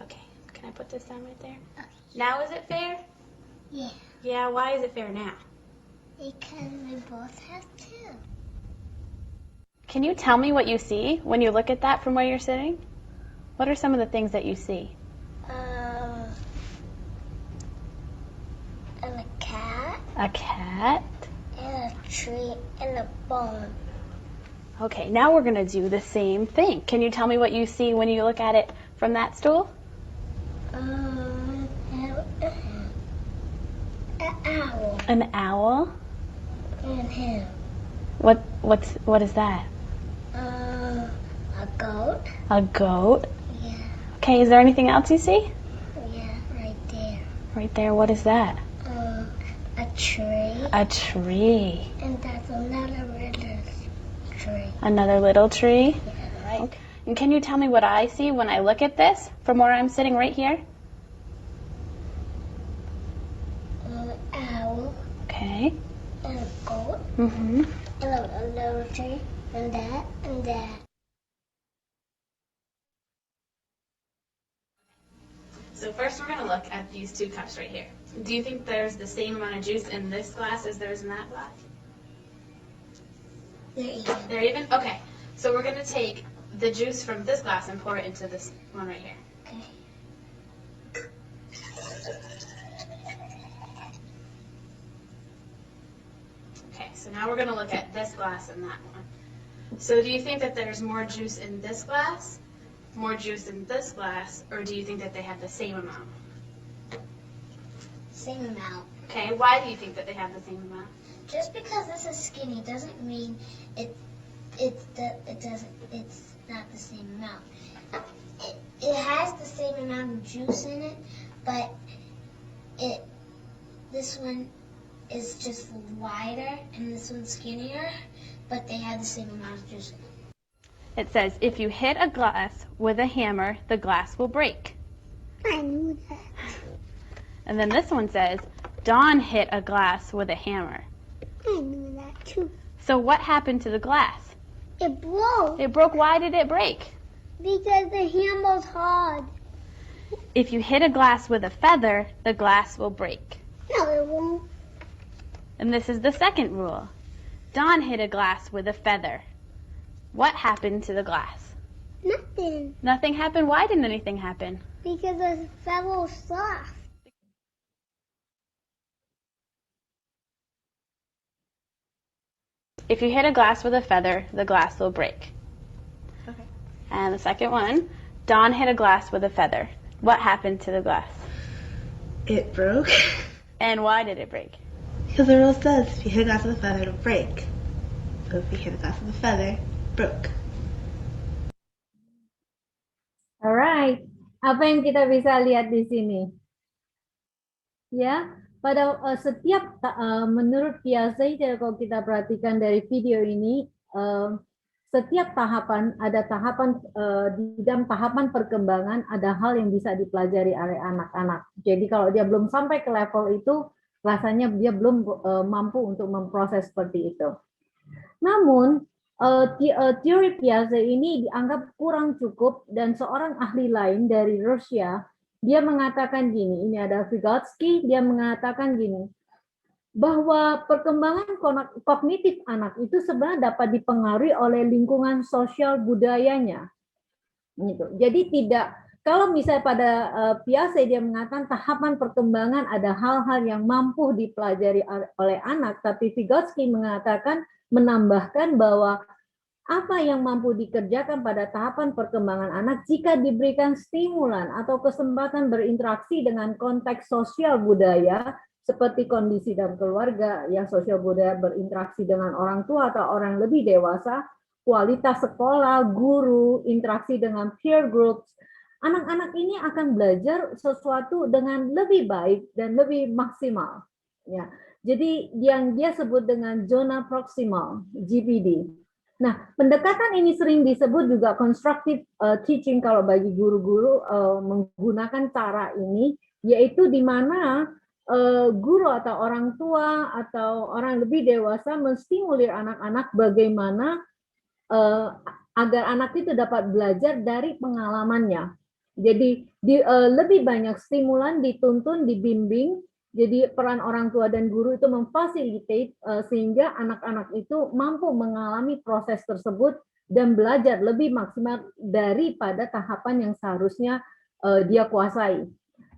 Okay, can I put this down right there? Okay. Now is it fair? Yeah. Yeah, why is it fair now? Because we both have two. Can you tell me what you see when you look at that from where you're sitting? What are some of the things that you see? And a cat. A cat. And a tree and a bone. Okay, now we're going to do the same thing. Can you tell me what you see when you look at it from that stool? An owl. An owl. And him. What is that? A goat. A goat. Yeah. Okay, is there anything else you see? Yeah, right there. Right there, what is that? A tree. A tree. And that's another little tree. Another little tree. Yeah, right. Okay. And can you tell me what I see when I look at this from where I'm sitting right here? An owl. Okay. And a goat. Mm-hmm. And a little tree. And that. And that. So first we're going to look at these two cups right here. Do you think there's the same amount of juice in this glass as there is in that glass? They're even. They're even? Okay. So we're going to take the juice from this glass and pour it into this one right here. Okay. Okay, so now we're going to look at this glass and that one. So do you think that there's more juice in this glass, more juice in this glass, or do you think that they have the same amount? Same amount. Okay, why do you think that they have the same amount? Just because this is skinny doesn't mean it's not the same amount. It has the same amount of juice in it, but this one is just wider and this one's skinnier, but they have the same amount of juice in it. It says, if you hit a glass with a hammer, the glass will break. I knew that. And then this one says, Dawn hit a glass with a hammer. I knew that too. So what happened to the glass? It broke It broke. Why did it break? because the hammer's hard. If you hit a glass with a feather, the glass will break. No, it won't. And this is the second rule. Dawn hit a glass with a feather. What happened to the glass? Nothing. Nothing happened. Why didn't anything happen? Because the feather's soft. If you hit a glass with a feather, the glass will break. Okay. And the second one, Dawn hit a glass with a feather. What happened to the glass? It broke. And why did it break? Because the rule says if you hit a glass with a feather, it'll break. So if you hit a glass with a feather, broke. Alright, apa yang kita bisa lihat di sini? Ya, pada menurut Piaget, kalau kita perhatikan dari video ini, setiap tahapan ada tahapan di dalam tahapan perkembangan ada hal yang bisa dipelajari oleh anak-anak. Jadi kalau dia belum sampai ke level itu, rasanya dia belum mampu untuk memproses seperti itu. Namun teori Piaget ini dianggap kurang cukup dan seorang ahli lain dari Rusia dia mengatakan gini, ini ada Vygotsky, dia mengatakan gini, bahwa perkembangan kognitif anak itu sebenarnya dapat dipengaruhi oleh lingkungan sosial budayanya. Gitu. Jadi tidak, kalau misalnya pada Piaget dia mengatakan tahapan perkembangan ada hal-hal yang mampu dipelajari oleh anak, tapi Vygotsky mengatakan, menambahkan bahwa apa yang mampu dikerjakan pada tahapan perkembangan anak jika diberikan stimulan atau kesempatan berinteraksi dengan konteks sosial budaya seperti kondisi dalam keluarga, ya sosial budaya berinteraksi dengan orang tua atau orang lebih dewasa, kualitas sekolah, guru, interaksi dengan peer groups, anak-anak ini akan belajar sesuatu dengan lebih baik dan lebih maksimal. Ya, jadi yang dia sebut dengan zona proksimal (GPD). Nah, pendekatan ini sering disebut juga constructive teaching kalau bagi guru-guru menggunakan cara ini, yaitu di mana guru atau orang tua atau orang lebih dewasa menstimulir anak-anak bagaimana agar anak itu dapat belajar dari pengalamannya. Jadi lebih banyak stimulan dituntun, dibimbing. Jadi peran orang tua dan guru itu memfasilitasi sehingga anak-anak itu mampu mengalami proses tersebut dan belajar lebih maksimal daripada tahapan yang seharusnya dia kuasai.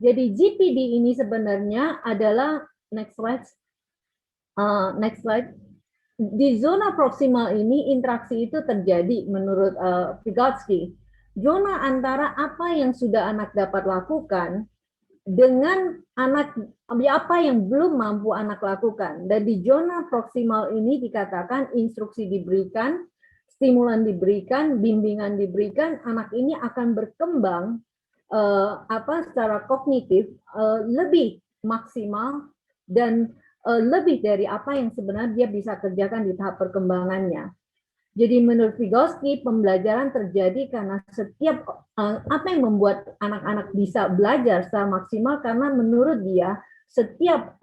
Jadi GPD ini sebenarnya adalah next slide. Di zona proksimal ini interaksi itu terjadi menurut Vygotsky. Zona antara apa yang sudah anak dapat lakukan dengan apa yang belum mampu anak lakukan. Dan di zona proksimal ini dikatakan instruksi diberikan, stimulan diberikan, bimbingan diberikan, anak ini akan berkembang secara kognitif lebih maksimal dan lebih dari apa yang sebenarnya dia bisa kerjakan di tahap perkembangannya. Jadi menurut Vygotsky, pembelajaran terjadi karena setiap apa yang membuat anak-anak bisa belajar secara maksimal, karena menurut dia setiap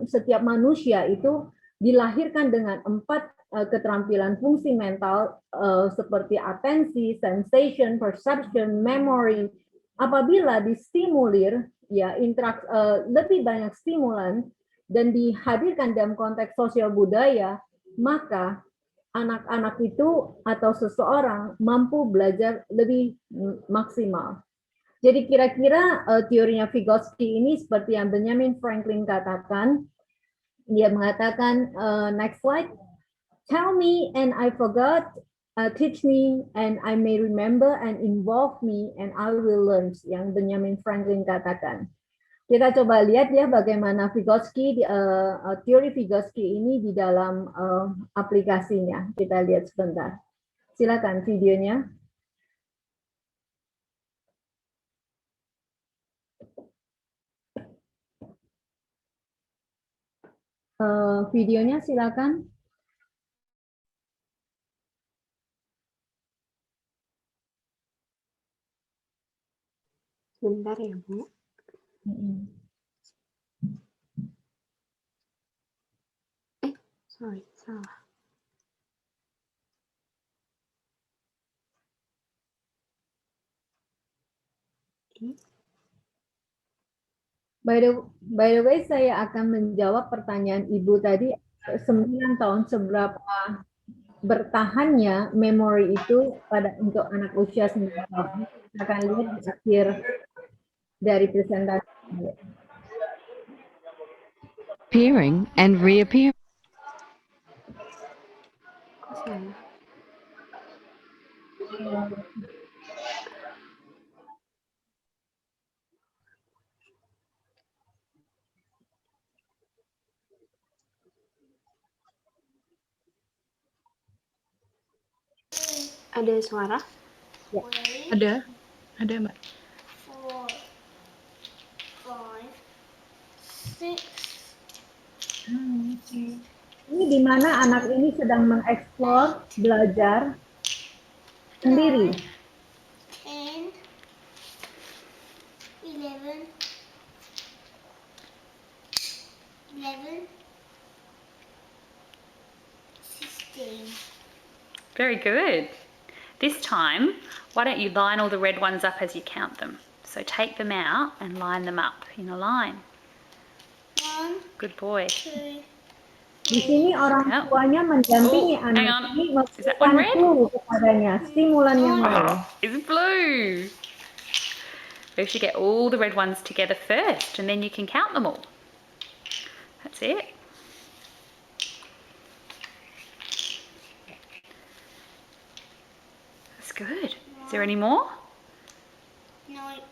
setiap manusia itu dilahirkan dengan 4 keterampilan fungsi mental seperti atensi, sensation, perception, memory. Apabila distimulir, ya lebih banyak stimulan dan dihadirkan dalam konteks sosial budaya, maka anak-anak itu atau seseorang mampu belajar lebih maksimal. Jadi kira-kira teorinya Vygotsky ini seperti yang Benjamin Franklin katakan. Dia mengatakan, next slide, tell me and I forgot, teach me and I may remember, and involve me and I will learn, yang Benjamin Franklin katakan. Kita coba lihat ya bagaimana Vygotsky, teori Vygotsky ini di dalam aplikasinya. Kita lihat sebentar. Silakan videonya. Videonya silakan. Sebentar ya, Bu. Sorry, salah. By the way, saya akan menjawab pertanyaan Ibu tadi, 9 tahun seberapa bertahannya memori itu untuk anak usia 9 tahun. Kita akan lihat di akhir dari presentasi. Appearing and reappearing. Ada suara? Ya. Ada Mbak. 4, 5, 6. Ini di mana anak ini sedang mengeksplor, belajar sendiri. 10, 11, 16. Very good. This time, why don't you line all the red ones up as you count them? So take them out and line them up in a line. 1, Good boy. 2. Di sini orang tuanya mendampingi anak ini memberikan clue kepadanya, stimulan yang lain. It's blue. We should get all the red ones together first and then you can count them all. That's it. That's good. Is there any more? Nope.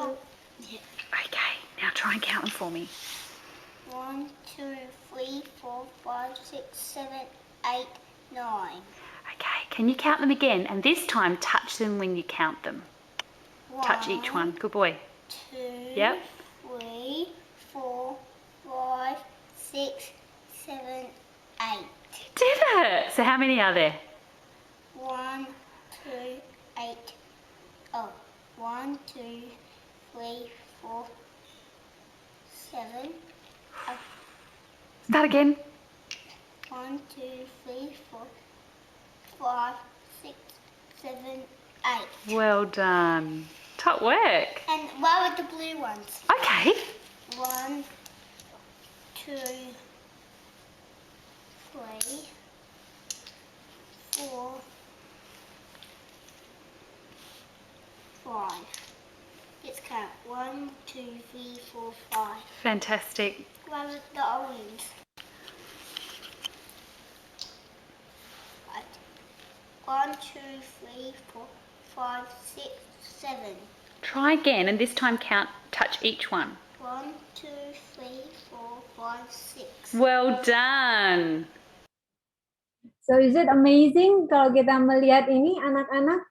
Oh, yeah. Okay, now Try and count them for me. 1, 2, 3, 4, 5, 6, 7, 8, 9. Okay, can you count them again? And this time, touch them when you count them. Touch each one. Good boy. 2, Yep. 3, 4, 5, 6, 7, 8. Did it! So how many are there? 1, 2, 8. Oh, 1, 2, 3, 4, 7. Start again. 1, 2, 3, 4, 5, 6, 7, 8. Well done. Top work. And what with the blue ones? Okay. 1, 2, 3, 4, 5. Let's count. 1, 2, 3, 4, 5. Fantastic. What with the orange? 1, 2, 3, 4, 5, 6, 7. Try again, and this time touch each one. 1, 2, 3, 4, 5, 6. Well done. So is it amazing kalau kita melihat ini anak-anak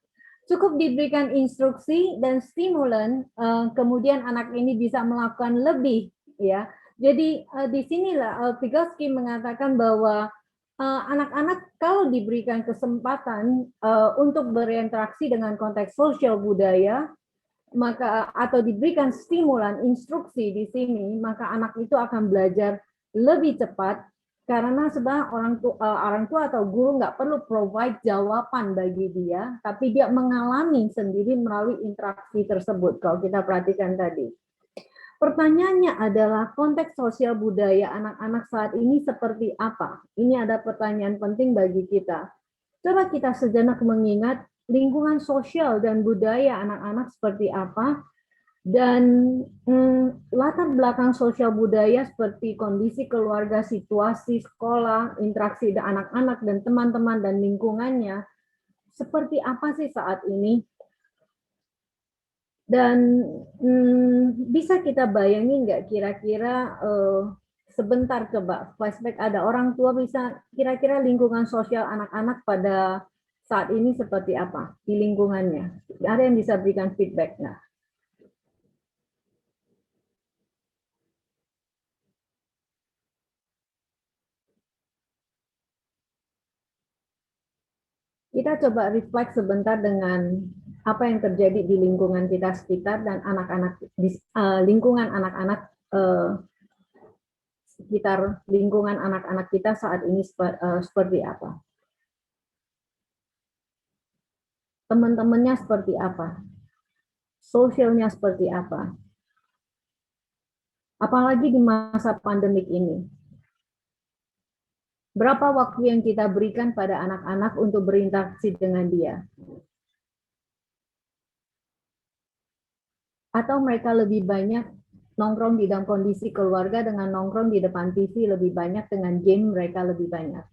cukup diberikan instruksi dan stimulan, kemudian anak ini bisa melakukan lebih, ya. Jadi di sinilah Vygotsky mengatakan bahwa anak-anak kalau diberikan kesempatan untuk berinteraksi dengan konteks sosial budaya, maka atau diberikan stimulan instruksi di sini, maka anak itu akan belajar lebih cepat. Karena sebenarnya orang tua atau guru nggak perlu provide jawaban bagi dia, tapi dia mengalami sendiri melalui interaksi tersebut. Kalau kita perhatikan tadi, pertanyaannya adalah konteks sosial budaya anak-anak saat ini seperti apa? Ini ada pertanyaan penting bagi kita. Coba kita sejenak mengingat lingkungan sosial dan budaya anak-anak seperti apa, dan latar belakang sosial budaya seperti kondisi keluarga, situasi sekolah, interaksi dengan anak-anak dan teman-teman dan lingkungannya seperti apa sih saat ini? Dan bisa kita bayangin nggak kira-kira sebentar coba flashback, ada orang tua bisa kira-kira lingkungan sosial anak-anak pada saat ini seperti apa di lingkungannya? Ada yang bisa berikan feedback nggak? Kita coba reflect sebentar dengan apa yang terjadi di lingkungan kita sekitar dan anak-anak lingkungan anak-anak sekitar lingkungan anak-anak kita saat ini seperti apa? Teman-temannya seperti apa? Sosialnya seperti apa? Apalagi di masa pandemik ini. Berapa waktu yang kita berikan pada anak-anak untuk berinteraksi dengan dia? Atau mereka lebih banyak nongkrong di dalam kondisi keluarga dengan nongkrong di depan TV lebih banyak, dengan game mereka lebih banyak.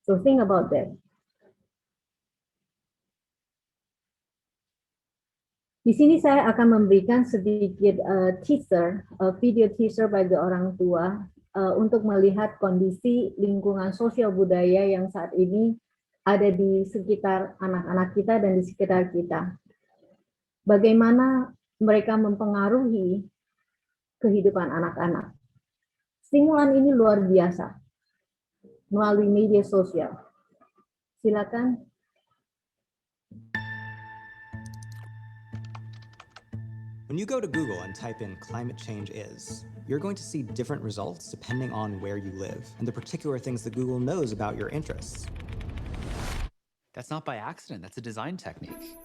So think about that. Di sini saya akan memberikan sedikit teaser, video teaser bagi orang tua untuk melihat kondisi lingkungan sosial budaya yang saat ini ada di sekitar anak-anak kita dan di sekitar kita. Bagaimana mereka mempengaruhi kehidupan anak-anak. Stimulan ini luar biasa melalui media sosial. Silakan. When you go to Google and type in climate change is, you're going to see different results depending on where you live and the particular things that Google knows about your interests. That's not by accident, that's a design technique.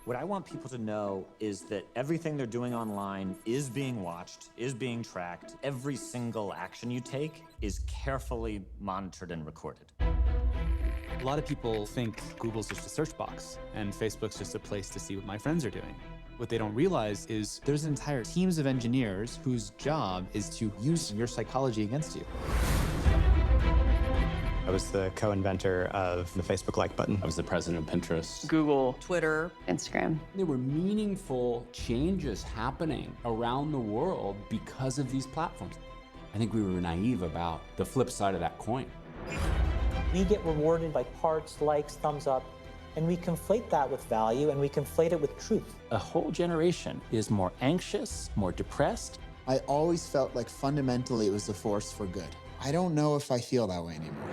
What I want people to know is that everything they're doing online is being watched, is being tracked. Every single action you take is carefully monitored and recorded. A lot of people think Google's just a search box and Facebook's just a place to see what my friends are doing. What they don't realize is there's entire teams of engineers whose job is to use your psychology against you. I was the co-inventor of the Facebook like button. I was the president of Pinterest. Google, Twitter, Instagram. There were meaningful changes happening around the world because of these platforms. I think we were naive about the flip side of that coin. We get rewarded by hearts, likes, thumbs up, and we conflate that with value and we conflate it with truth. A whole generation is more anxious, more depressed. I always felt like fundamentally it was a force for good. I don't know if I feel that way anymore.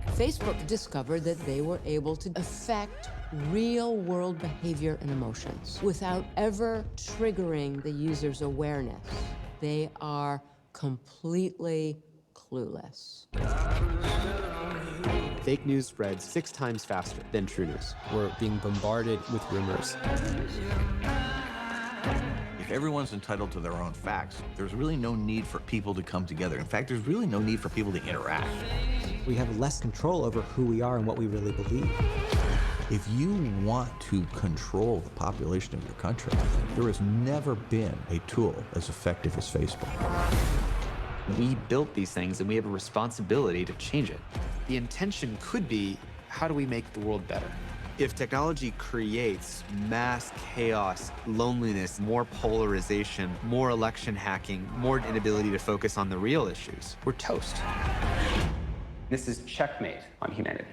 Facebook discovered that they were able to affect real-world behavior and emotions without ever triggering the user's awareness. They are completely clueless. Fake news spreads 6 times faster than true news. We're being bombarded with rumors. If everyone's entitled to their own facts, there's really no need for people to come together. In fact, there's really no need for people to interact. We have less control over who we are and what we really believe. If you want to control the population of your country, there has never been a tool as effective as Facebook. We built these things and we have a responsibility to change it. The intention could be, how do we make the world better? If technology creates mass chaos, loneliness, more polarization, more election hacking, more inability to focus on the real issues, we're toast. This is checkmate on humanity.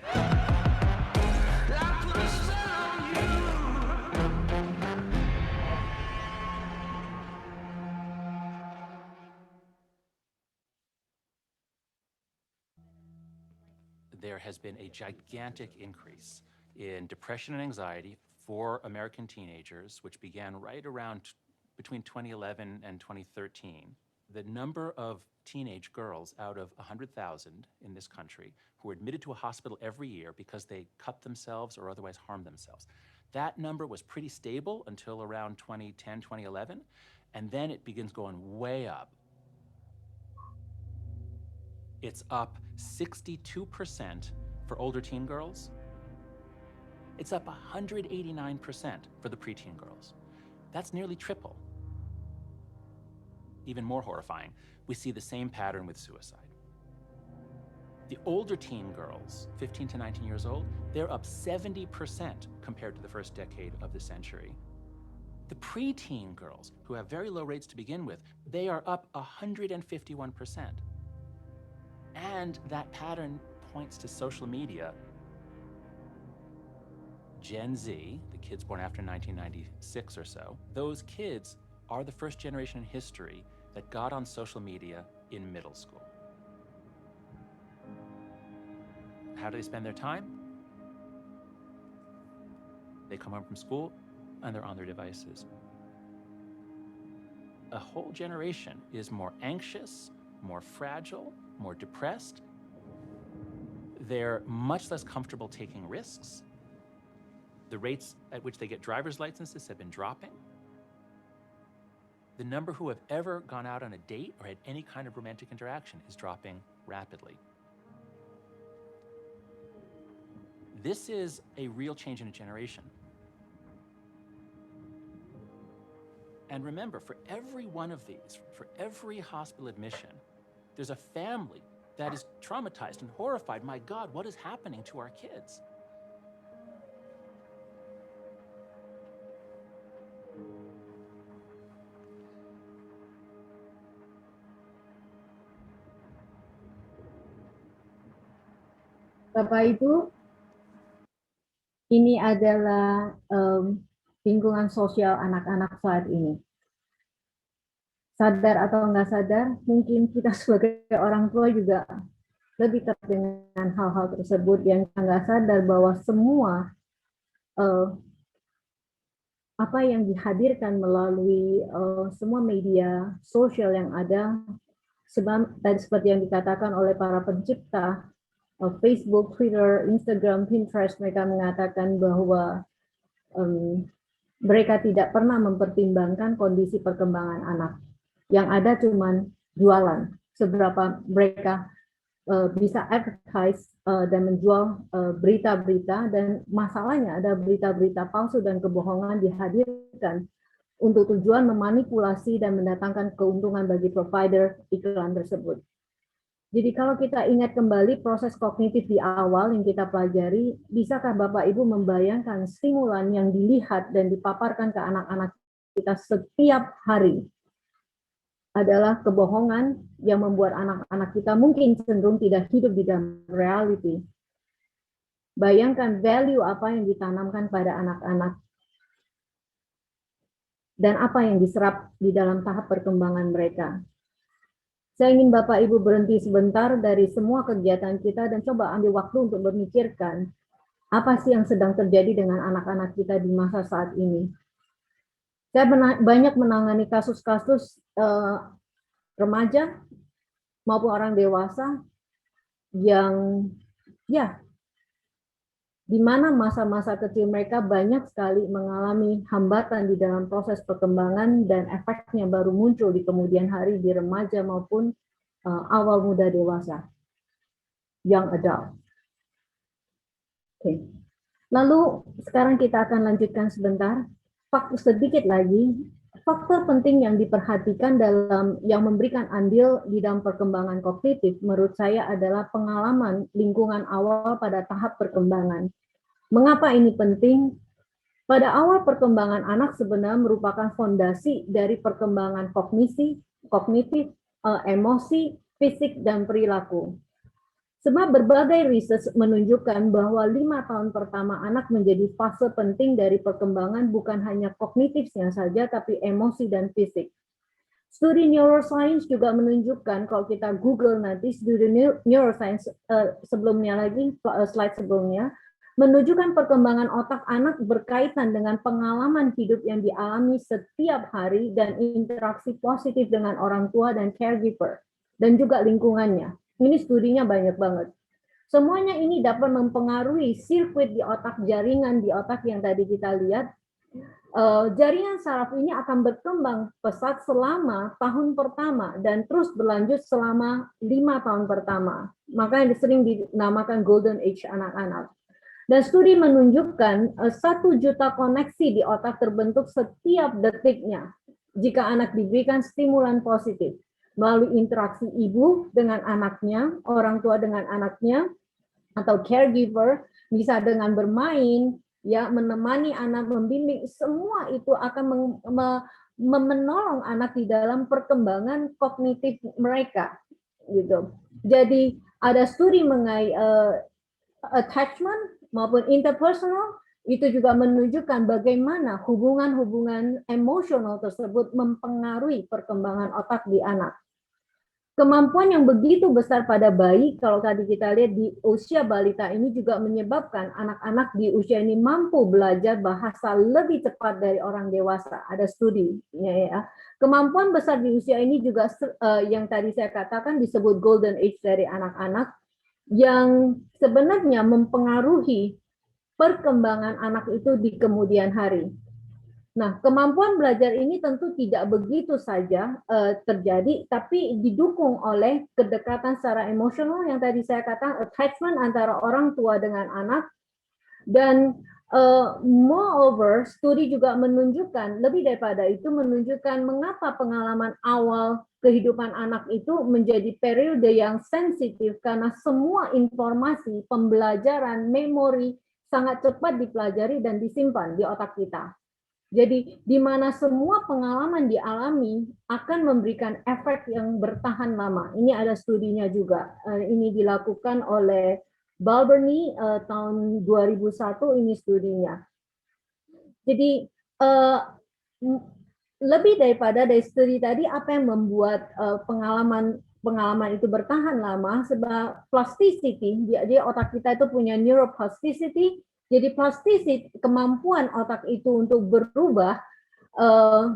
There has been a gigantic increase in depression and anxiety for American teenagers, which began right around between 2011 and 2013. The number of teenage girls out of 100,000 in this country who are admitted to a hospital every year because they cut themselves or otherwise harm themselves. That number was pretty stable until around 2010, 2011, and then it begins going way up. It's up 62% for older teen girls. It's up 189% for the preteen girls. That's nearly triple. Even more horrifying, we see the same pattern with suicide. The older teen girls, 15 to 19 years old, they're up 70% compared to the first decade of the century. The preteen girls, who have very low rates to begin with, they are up 151%. And that pattern points to social media. Gen Z, the kids born after 1996 or so, those kids are the first generation in history that got on social media in middle school. How do they spend their time? They come home from school and they're on their devices. A whole generation is more anxious, more fragile, more depressed. They're much less comfortable taking risks. The rates at which they get driver's licenses have been dropping. The number who have ever gone out on a date or had any kind of romantic interaction is dropping rapidly. This is a real change in a generation. And remember, for every one of these, for every hospital admission, there's a family that is traumatized and horrified. My God, what is happening to our kids? Bapak Ibu, ini adalah lingkungan sosial anak-anak saat ini. Sadar atau nggak sadar, mungkin kita sebagai orang tua juga lebih terkait dengan hal-hal tersebut yang nggak sadar bahwa semua apa yang dihadirkan melalui semua media sosial yang ada, tadi seperti yang dikatakan oleh para pencipta, Facebook, Twitter, Instagram, Pinterest, mereka mengatakan bahwa mereka tidak pernah mempertimbangkan kondisi perkembangan anak. Yang ada cuman jualan, seberapa mereka bisa advertise dan menjual berita-berita, dan masalahnya ada berita-berita palsu dan kebohongan dihadirkan untuk tujuan memanipulasi dan mendatangkan keuntungan bagi provider iklan tersebut. Jadi kalau kita ingat kembali proses kognitif di awal yang kita pelajari, bisakah Bapak Ibu membayangkan stimulan yang dilihat dan dipaparkan ke anak-anak kita setiap hari adalah kebohongan yang membuat anak-anak kita mungkin cenderung tidak hidup di dalam reality. Bayangkan value apa yang ditanamkan pada anak-anak dan apa yang diserap di dalam tahap perkembangan mereka. Saya ingin Bapak Ibu berhenti sebentar dari semua kegiatan kita dan coba ambil waktu untuk memikirkan apa sih yang sedang terjadi dengan anak-anak kita di masa saat ini. Saya banyak menangani kasus-kasus remaja maupun orang dewasa yang di mana masa-masa kecil mereka banyak sekali mengalami hambatan di dalam proses perkembangan dan efeknya baru muncul di kemudian hari di remaja maupun awal muda dewasa, young adult. Oke. Lalu sekarang kita akan lanjutkan sebentar. Sedikit lagi, faktor penting yang diperhatikan dalam yang memberikan andil di dalam perkembangan kognitif menurut saya adalah pengalaman lingkungan awal pada tahap perkembangan. Mengapa ini penting? Pada awal perkembangan anak sebenarnya merupakan fondasi dari perkembangan kognitif, emosi, fisik, dan perilaku. Sebab berbagai riset menunjukkan bahwa 5 tahun pertama anak menjadi fase penting dari perkembangan bukan hanya kognitifnya saja, tapi emosi dan fisik. Studi neuroscience juga menunjukkan, kalau kita Google nanti studi neuroscience sebelumnya lagi, slide sebelumnya, menunjukkan perkembangan otak anak berkaitan dengan pengalaman hidup yang dialami setiap hari dan interaksi positif dengan orang tua dan caregiver, dan juga lingkungannya. Ini studinya banyak banget. Semuanya ini dapat mempengaruhi sirkuit di otak, jaringan di otak yang tadi kita lihat. Jaringan saraf ini akan berkembang pesat selama tahun pertama dan terus berlanjut selama 5 tahun pertama. Makanya sering dinamakan golden age anak-anak. Dan studi menunjukkan 1 juta koneksi di otak terbentuk setiap detiknya jika anak diberikan stimulan positif melalui interaksi ibu dengan anaknya, orang tua dengan anaknya, atau caregiver, bisa dengan bermain, ya menemani anak, membimbing, semua itu akan menolong anak di dalam perkembangan kognitif mereka, gitu. Jadi ada studi mengenai attachment maupun interpersonal, itu juga menunjukkan bagaimana hubungan-hubungan emosional tersebut mempengaruhi perkembangan otak di anak. Kemampuan yang begitu besar pada bayi, kalau tadi kita lihat di usia balita ini juga menyebabkan anak-anak di usia ini mampu belajar bahasa lebih cepat dari orang dewasa. Ada studinya ya. Kemampuan besar di usia ini juga yang tadi saya katakan disebut golden age dari anak-anak, yang sebenarnya mempengaruhi perkembangan anak itu di kemudian hari. Nah, kemampuan belajar ini tentu tidak begitu saja terjadi, tapi didukung oleh kedekatan secara emosional yang tadi saya katakan, attachment antara orang tua dengan anak, dan moreover, studi juga menunjukkan, lebih daripada itu, menunjukkan mengapa pengalaman awal kehidupan anak itu menjadi periode yang sensitif karena semua informasi, pembelajaran, memori sangat cepat dipelajari dan disimpan di otak kita. Jadi di mana semua pengalaman dialami akan memberikan efek yang bertahan lama. Ini ada studinya juga. Ini dilakukan oleh Balberney tahun 2001, ini studinya. Jadi lebih daripada dari studi tadi, apa yang membuat pengalaman itu bertahan lama, sebab plasticity, jadi otak kita itu punya neuroplasticity, jadi plasticity, kemampuan otak itu untuk berubah,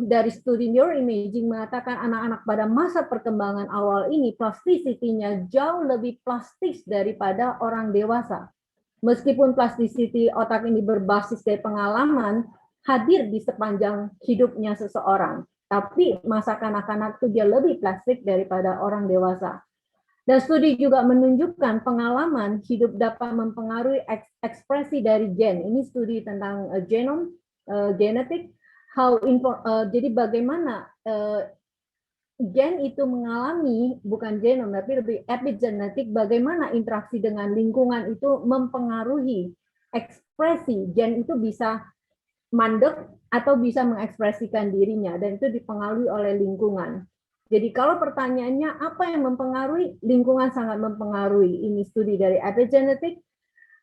dari studi neuroimaging mengatakan anak-anak pada masa perkembangan awal ini plasticity-nya jauh lebih plastis daripada orang dewasa. Meskipun plasticity otak ini berbasis dari pengalaman, hadir di sepanjang hidupnya seseorang. Tapi masa kanak-kanak itu dia lebih plastik daripada orang dewasa. Dan studi juga menunjukkan pengalaman hidup dapat mempengaruhi ekspresi dari gen. Ini studi tentang genom, genetik. Jadi bagaimana gen itu mengalami, bukan genom, tapi lebih epigenetik, bagaimana interaksi dengan lingkungan itu mempengaruhi ekspresi. Gen itu bisa mandek atau bisa mengekspresikan dirinya, dan itu dipengaruhi oleh lingkungan. Jadi kalau pertanyaannya apa yang mempengaruhi, lingkungan sangat mempengaruhi. Ini studi dari epigenetik.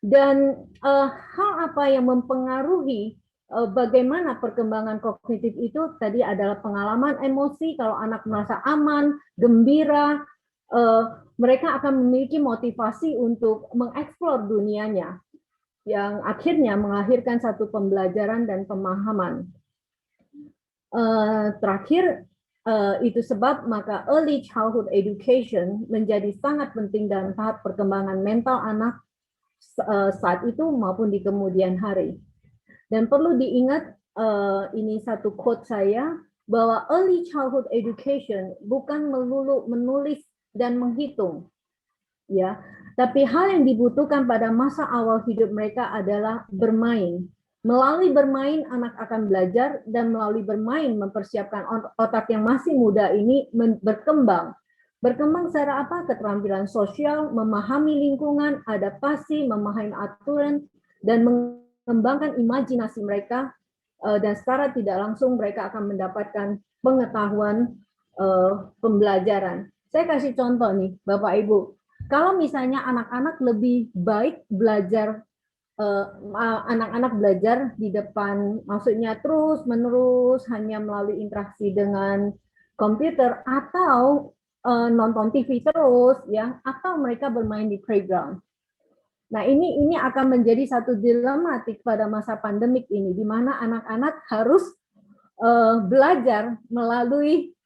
Dan hal apa yang mempengaruhi bagaimana perkembangan kognitif itu tadi adalah pengalaman emosi. Kalau anak merasa aman, gembira, mereka akan memiliki motivasi untuk mengeksplor dunianya, yang akhirnya melahirkan satu pembelajaran dan pemahaman. Terakhir, itu sebab maka early childhood education menjadi sangat penting dalam tahap perkembangan mental anak saat itu maupun di kemudian hari. Dan perlu diingat, ini satu quote saya, bahwa early childhood education bukan melulu menulis dan menghitung, ya, tapi hal yang dibutuhkan pada masa awal hidup mereka adalah bermain. Melalui bermain, anak akan belajar, dan melalui bermain mempersiapkan otak yang masih muda ini berkembang. Berkembang secara apa? Keterampilan sosial, memahami lingkungan, adaptasi, memahami aturan, dan mengembangkan imajinasi mereka, dan secara tidak langsung mereka akan mendapatkan pengetahuan pembelajaran. Saya kasih contoh nih, Bapak Ibu. Kalau misalnya anak-anak lebih baik belajar, anak-anak belajar di depan, maksudnya terus-menerus hanya melalui interaksi dengan komputer, atau nonton TV terus, ya, atau mereka bermain di playground. Nah, ini akan menjadi satu dilematik pada masa pandemik ini, di mana anak-anak harus belajar melalui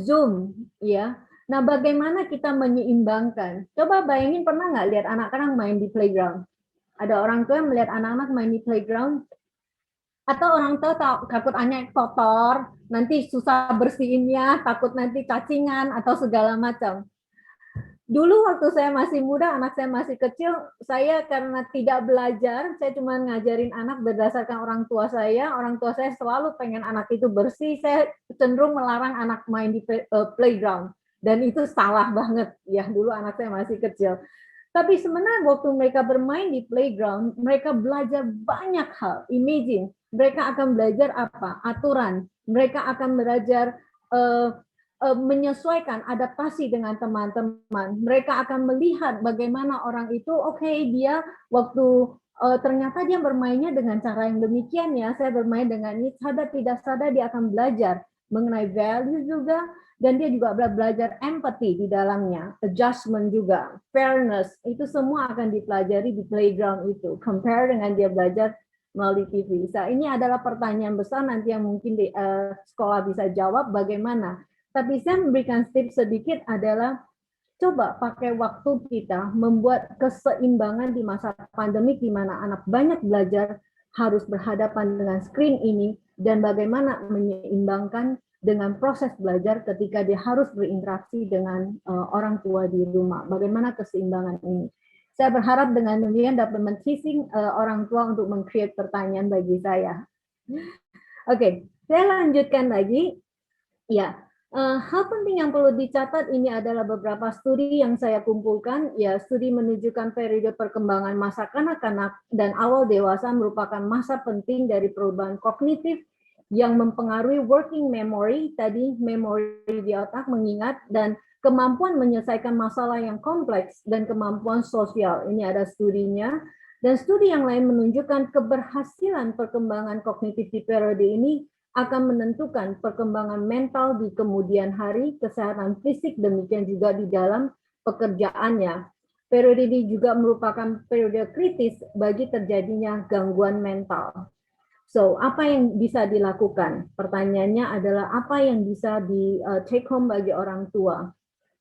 Zoom, ya. Nah, bagaimana kita menyeimbangkan? Coba bayangin, pernah nggak lihat anak-anak main di playground? Ada orang tua yang melihat anak-anak main di playground? Atau orang tua takut anak kotor, nanti susah bersihinnya, takut nanti cacingan atau segala macam. Dulu waktu saya masih muda, anak saya masih kecil, saya karena tidak belajar, saya cuma ngajarin anak berdasarkan orang tua saya selalu pengen anak itu bersih, saya cenderung melarang anak main di playground. Dan itu salah banget, ya, dulu anak saya masih kecil. Tapi sebenarnya waktu mereka bermain di playground, mereka belajar banyak hal. Imagine, mereka akan belajar apa? Aturan. Mereka akan belajar menyesuaikan, adaptasi dengan teman-teman. Mereka akan melihat bagaimana orang itu, dia waktu ternyata dia bermainnya dengan cara yang demikian, ya, saya bermain dengan ini, sadar tidak sadar dia akan belajar mengenai value juga, dan dia juga belajar empathy di dalamnya, adjustment juga, fairness, itu semua akan dipelajari di playground itu, compare dengan dia belajar melalui TV. Nah, ini adalah pertanyaan besar nanti yang mungkin di sekolah bisa jawab bagaimana. Tapi saya memberikan tips sedikit adalah, coba pakai waktu kita membuat keseimbangan di masa pandemik, di mana anak banyak belajar, harus berhadapan dengan screen ini, dan bagaimana menyeimbangkan dengan proses belajar ketika dia harus berinteraksi dengan orang tua di rumah. Bagaimana keseimbangan ini? Saya berharap dengan demikian dapat men-teasing orang tua untuk meng-create pertanyaan bagi saya. Oke, saya lanjutkan lagi. Ya, hal penting yang perlu dicatat ini adalah beberapa studi yang saya kumpulkan. Ya, studi menunjukkan periode perkembangan masa kanak-kanak dan awal dewasa merupakan masa penting dari perubahan kognitif yang mempengaruhi working memory, tadi memori di otak, mengingat, dan kemampuan menyelesaikan masalah yang kompleks, dan kemampuan sosial. Ini ada studinya. Dan studi yang lain menunjukkan keberhasilan perkembangan kognitif di periode ini akan menentukan perkembangan mental di kemudian hari, kesehatan fisik, demikian juga di dalam pekerjaannya. Periode ini juga merupakan periode kritis bagi terjadinya gangguan mental. So, apa yang bisa dilakukan? Pertanyaannya adalah apa yang bisa di take home bagi orang tua.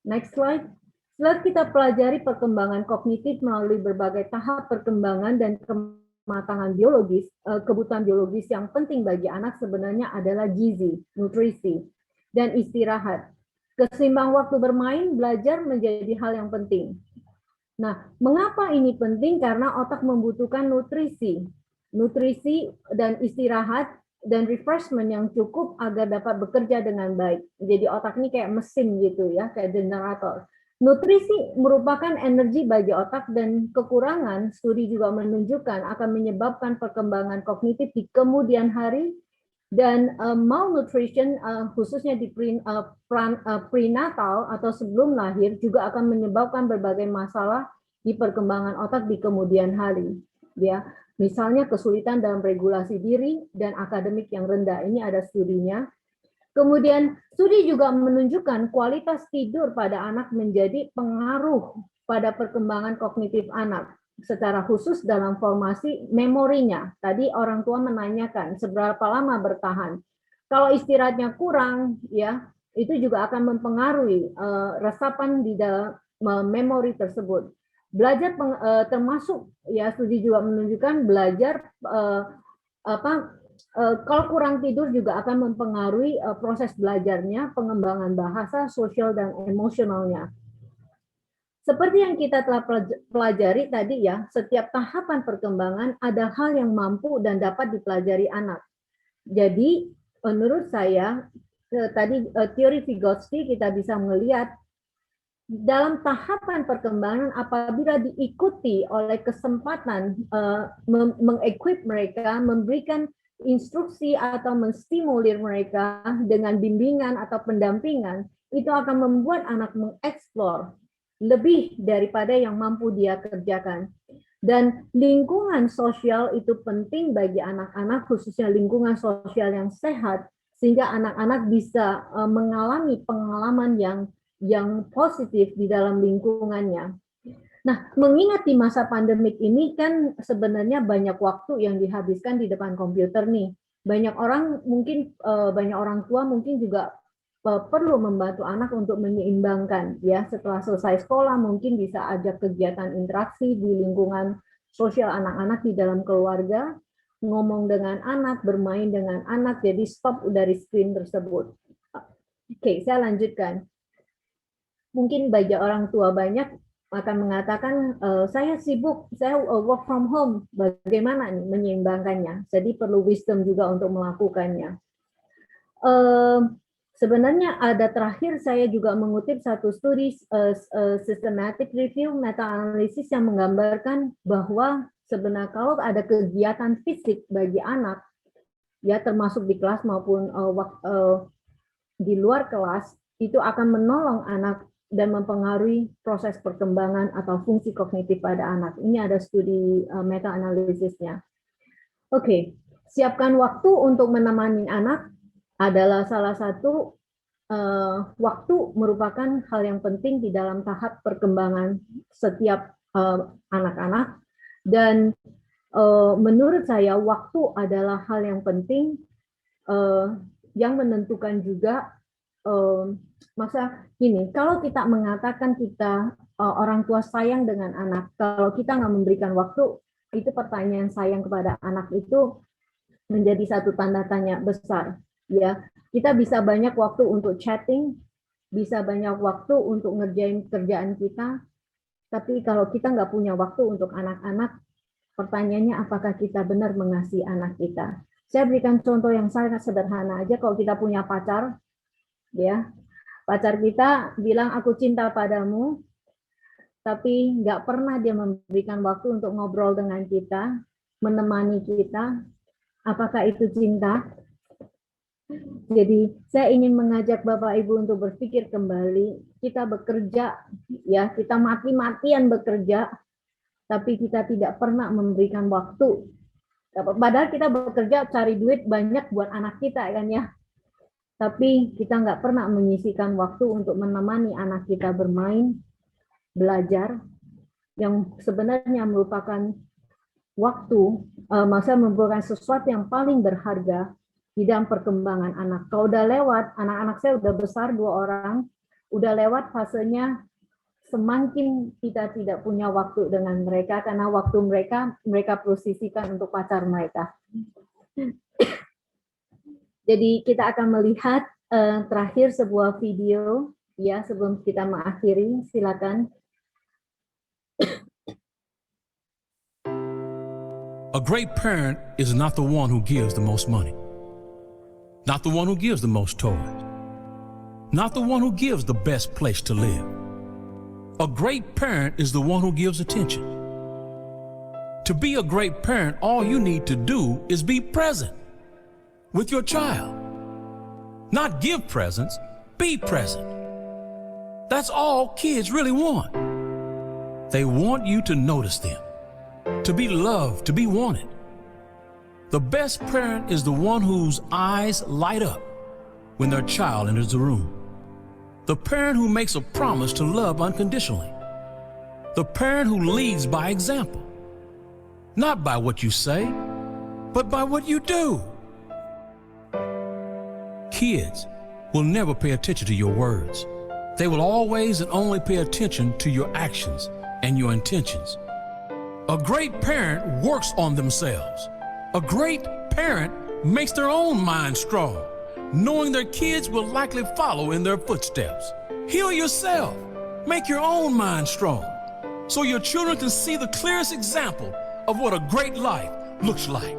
Next slide. Setelah kita pelajari perkembangan kognitif melalui berbagai tahap perkembangan dan kematangan biologis, kebutuhan biologis yang penting bagi anak sebenarnya adalah gizi, nutrisi, dan istirahat. Keseimbang waktu bermain, belajar menjadi hal yang penting. Nah, mengapa ini penting? Karena otak membutuhkan nutrisi dan istirahat dan refreshment yang cukup agar dapat bekerja dengan baik. Jadi otak ini kayak mesin gitu ya, kayak generator. Nutrisi merupakan energi bagi otak dan kekurangan studi juga menunjukkan akan menyebabkan perkembangan kognitif di kemudian hari dan malnutrition khususnya di prenatal atau sebelum lahir juga akan menyebabkan berbagai masalah di perkembangan otak di kemudian hari. Ya, misalnya kesulitan dalam regulasi diri dan akademik yang rendah. Ini ada studinya. Kemudian studi juga menunjukkan kualitas tidur pada anak menjadi pengaruh pada perkembangan kognitif anak, secara khusus dalam formasi memorinya. Tadi orang tua menanyakan seberapa lama bertahan. Kalau istirahatnya kurang, ya itu juga akan mempengaruhi resapan di dalam memori tersebut. Belajar termasuk ya studi juga menunjukkan belajar kalau kurang tidur juga akan mempengaruhi proses belajarnya, pengembangan bahasa, sosial dan emosionalnya. Seperti yang kita telah pelajari tadi ya, setiap tahapan perkembangan ada hal yang mampu dan dapat dipelajari anak. Jadi menurut saya tadi teori Vygotsky kita bisa melihat dalam tahapan perkembangan apabila diikuti oleh kesempatan mengequip mereka, memberikan instruksi atau menstimulir mereka dengan bimbingan atau pendampingan, itu akan membuat anak mengeksplor lebih daripada yang mampu dia kerjakan. Dan lingkungan sosial itu penting bagi anak-anak, khususnya lingkungan sosial yang sehat, sehingga anak-anak bisa mengalami pengalaman yang positif di dalam lingkungannya. Nah, mengingat di masa pandemik ini kan sebenarnya banyak waktu yang dihabiskan di depan komputer nih. Banyak orang mungkin banyak orang tua mungkin juga perlu membantu anak untuk menyeimbangkan ya. Setelah selesai sekolah mungkin bisa ajak kegiatan interaksi di lingkungan sosial anak-anak di dalam keluarga, ngomong dengan anak, bermain dengan anak, jadi stop dari screen tersebut. Oke, saya lanjutkan. Mungkin bagi orang tua banyak akan mengatakan, saya sibuk, saya work from home, bagaimana nih menyeimbangkannya? Jadi perlu wisdom juga untuk melakukannya. Sebenarnya ada terakhir saya juga mengutip satu studi systematic review meta-analisis yang menggambarkan bahwa sebenarnya kalau ada kegiatan fisik bagi anak, ya termasuk di kelas maupun di luar kelas, itu akan menolong anak dan mempengaruhi proses perkembangan atau fungsi kognitif pada anak. Ini ada studi meta-analisisnya. Oke, siapkan waktu untuk menemani anak adalah salah satu waktu merupakan hal yang penting di dalam tahap perkembangan setiap anak-anak. Dan menurut saya waktu adalah hal yang penting yang menentukan juga masa gini, kalau kita mengatakan kita orang tua sayang dengan anak, kalau kita nggak memberikan waktu, itu pertanyaan sayang kepada anak itu menjadi satu tanda tanya besar. Ya, kita bisa banyak waktu untuk chatting, bisa banyak waktu untuk ngerjain kerjaan kita, tapi kalau kita nggak punya waktu untuk anak-anak, pertanyaannya apakah kita benar mengasihi anak kita? Saya berikan contoh yang sangat sederhana aja. Kalau kita punya pacar, ya, pacar kita bilang aku cinta padamu, tapi nggak pernah dia memberikan waktu untuk ngobrol dengan kita, menemani kita. Apakah itu cinta? Jadi saya ingin mengajak Bapak Ibu untuk berpikir kembali. Kita bekerja, ya kita mati-matian bekerja, tapi kita tidak pernah memberikan waktu. Padahal kita bekerja cari duit banyak buat anak kita kan ya. Tapi kita nggak pernah menyisihkan waktu untuk menemani anak kita bermain, belajar, yang sebenarnya merupakan waktu, maksudnya merupakan sesuatu yang paling berharga di dalam perkembangan anak. Kalau udah lewat, anak-anak saya udah besar 2 orang, udah lewat fasenya semakin kita tidak punya waktu dengan mereka, karena waktu mereka posisikan untuk pacar mereka. Jadi kita akan melihat terakhir sebuah video ya sebelum kita mengakhiri. Silakan. A great parent is not the one who gives the most money. not the one who gives the most toys, not the one who gives the best place to live. A great parent is the one who gives attention. To be a great parent, all you need to do is be present with your child. Not give presents, be present. That's all kids really want. They want you to notice them, to be loved, to be wanted. The best parent is the one whose eyes light up when their child enters the room. The parent who makes a promise to love unconditionally. The parent who leads by example. Not by what you say, but by what you do. Kids will never pay attention to your words. They will always and only pay attention to your actions and your intentions. A great parent works on themselves. A great parent makes their own mind strong, knowing their kids will likely follow in their footsteps. Heal yourself. Make your own mind strong, so your children can see the clearest example of what a great life looks like.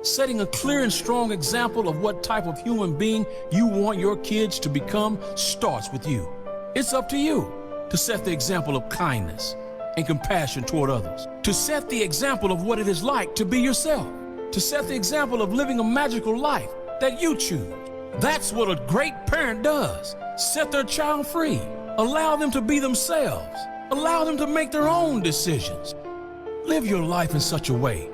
Setting a clear and strong example of what type of human being you want your kids to become starts with you. It's up to you to set the example of kindness and compassion toward others, to set the example of what it is like to be yourself, to set the example of living a magical life that you choose. That's what a great parent does. Set their child free. Allow them to be themselves. Allow them to make their own decisions. Live your life in such a way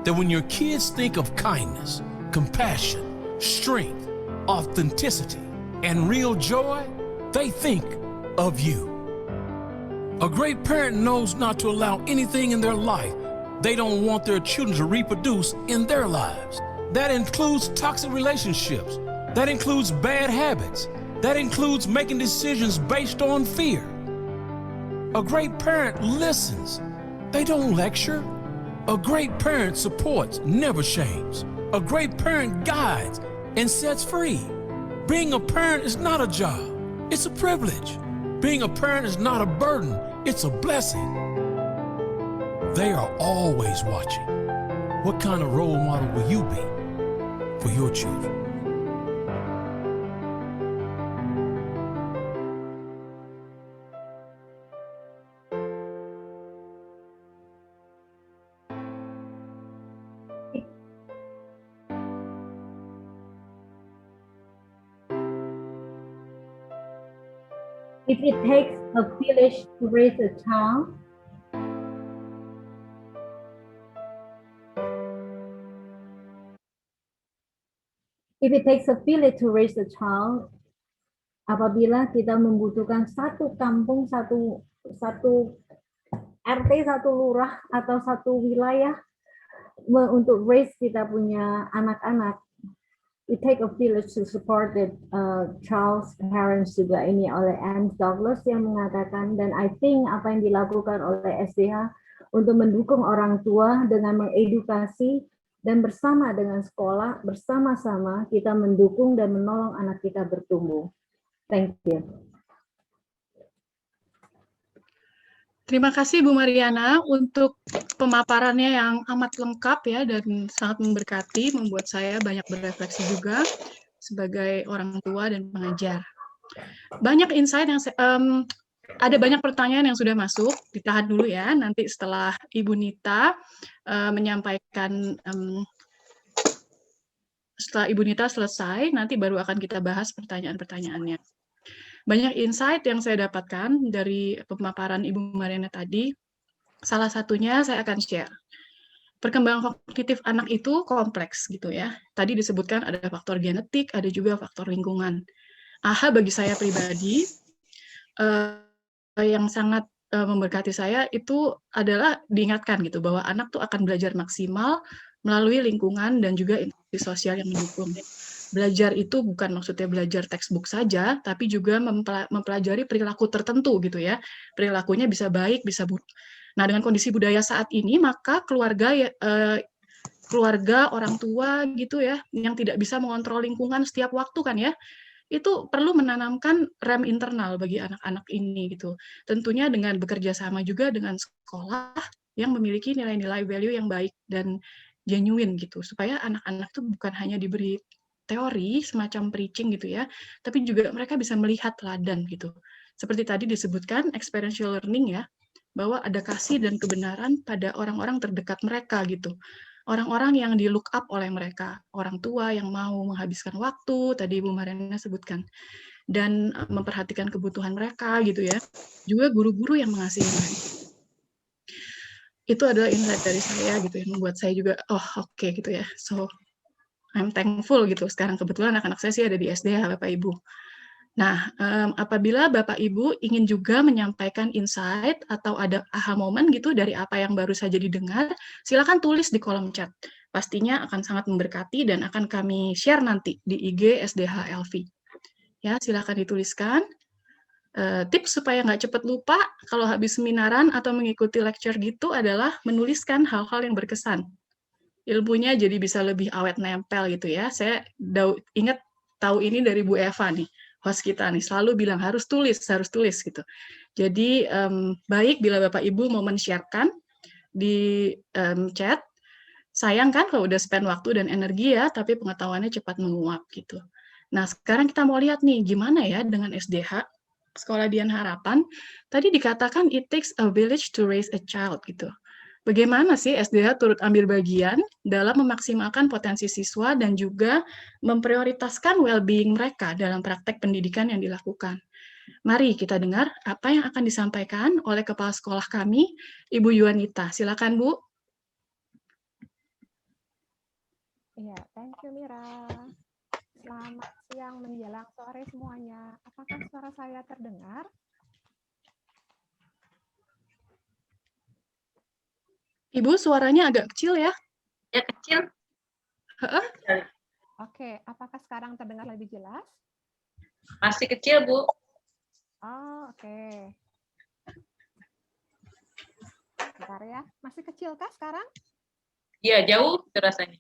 that when your kids think of kindness, compassion, strength, authenticity, and real joy, they think of you. A great parent knows not to allow anything in their life they don't want their children to reproduce in their lives. That includes toxic relationships. That includes bad habits. That includes making decisions based on fear. A great parent listens. They don't lecture. A great parent supports, never shames. A great parent guides and sets free. Being a parent is not a job, it's a privilege. Being a parent is not a burden, it's a blessing. They are always watching. What kind of role model will you be for your children? If it takes a village to raise a child, apabila kita membutuhkan satu kampung, satu RT, satu lurah, atau satu wilayah untuk raise kita punya anak-anak, it take a village to support the child's parents juga. Ini oleh Anne Douglas yang mengatakan, dan I think apa yang dilakukan oleh SDH untuk mendukung orang tua dengan mengedukasi dan bersama dengan sekolah, bersama-sama kita mendukung dan menolong anak kita bertumbuh. Thank you. Terima kasih Bu Mariana untuk pemaparannya yang amat lengkap ya dan sangat memberkati, membuat saya banyak berefleksi juga sebagai orang tua dan pengajar. Banyak insight yang ada banyak pertanyaan yang sudah masuk, ditahan dulu ya. Nanti setelah Ibu Nita menyampaikan, setelah Ibu Nita selesai, nanti baru akan kita bahas pertanyaan-pertanyaannya. Banyak insight yang saya dapatkan dari pemaparan Ibu Mariana tadi. Salah satunya saya akan share. Perkembangan kognitif anak itu kompleks gitu ya. Tadi disebutkan ada faktor genetik, ada juga faktor lingkungan. Bagi saya pribadi, yang sangat memberkati saya itu adalah diingatkan gitu bahwa anak tuh akan belajar maksimal melalui lingkungan dan juga interaksi sosial yang mendukung. Belajar itu bukan maksudnya belajar textbook saja, tapi juga mempelajari perilaku tertentu gitu ya. Perilakunya bisa baik, bisa buruk. Nah, dengan kondisi budaya saat ini, maka keluarga, orang tua gitu ya, yang tidak bisa mengontrol lingkungan setiap waktu kan ya, itu perlu menanamkan rem internal bagi anak-anak ini gitu. Tentunya dengan bekerja sama juga dengan sekolah yang memiliki nilai-nilai value yang baik dan genuine gitu, supaya anak-anak itu bukan hanya diberi teori, semacam preaching gitu ya, tapi juga mereka bisa melihat teladan gitu. Seperti tadi disebutkan experiential learning ya, bahwa ada kasih dan kebenaran pada orang-orang terdekat mereka gitu. Orang-orang yang di look up oleh mereka, orang tua yang mau menghabiskan waktu, tadi Ibu Mariana sebutkan, dan memperhatikan kebutuhan mereka gitu ya. Juga guru-guru yang mengasihi mereka. Itu adalah insight dari saya gitu yang membuat saya juga oke gitu ya. So I'm thankful gitu. Sekarang kebetulan anak-anak saya sih ada di SD ya Bapak Ibu. Nah, apabila Bapak Ibu ingin juga menyampaikan insight atau ada aha moment gitu dari apa yang baru saja didengar, silakan tulis di kolom chat. Pastinya akan sangat memberkati dan akan kami share nanti di IG SDH LV. Ya, silakan dituliskan. Tips supaya nggak cepat lupa kalau habis seminaran atau mengikuti lecture gitu adalah menuliskan hal-hal yang berkesan. Ilmunya jadi bisa lebih awet nempel gitu ya. Saya ingat tahu ini dari Bu Eva nih, host kita nih, selalu bilang harus tulis gitu. Jadi baik bila Bapak Ibu mau men-sharekan di chat, sayang kan kalau udah spend waktu dan energi ya, tapi pengetahuannya cepat menguap gitu. Nah sekarang kita mau lihat nih, gimana ya dengan SDH, Sekolah Dian Harapan, tadi dikatakan it takes a village to raise a child gitu. Bagaimana sih SDH turut ambil bagian dalam memaksimalkan potensi siswa dan juga memprioritaskan well-being mereka dalam praktek pendidikan yang dilakukan. Mari kita dengar apa yang akan disampaikan oleh Kepala Sekolah kami, Ibu Yuanita. Silakan, Bu. Iya, thank you Mira. Selamat siang menjelang sore semuanya. Apakah suara saya terdengar? Ibu, suaranya agak kecil ya? Ya, kecil. Oke, apakah sekarang terdengar lebih jelas? Masih kecil, Bu. Oh, oke. Bentar ya. Masih kecil kah sekarang? Iya, jauh itu rasanya.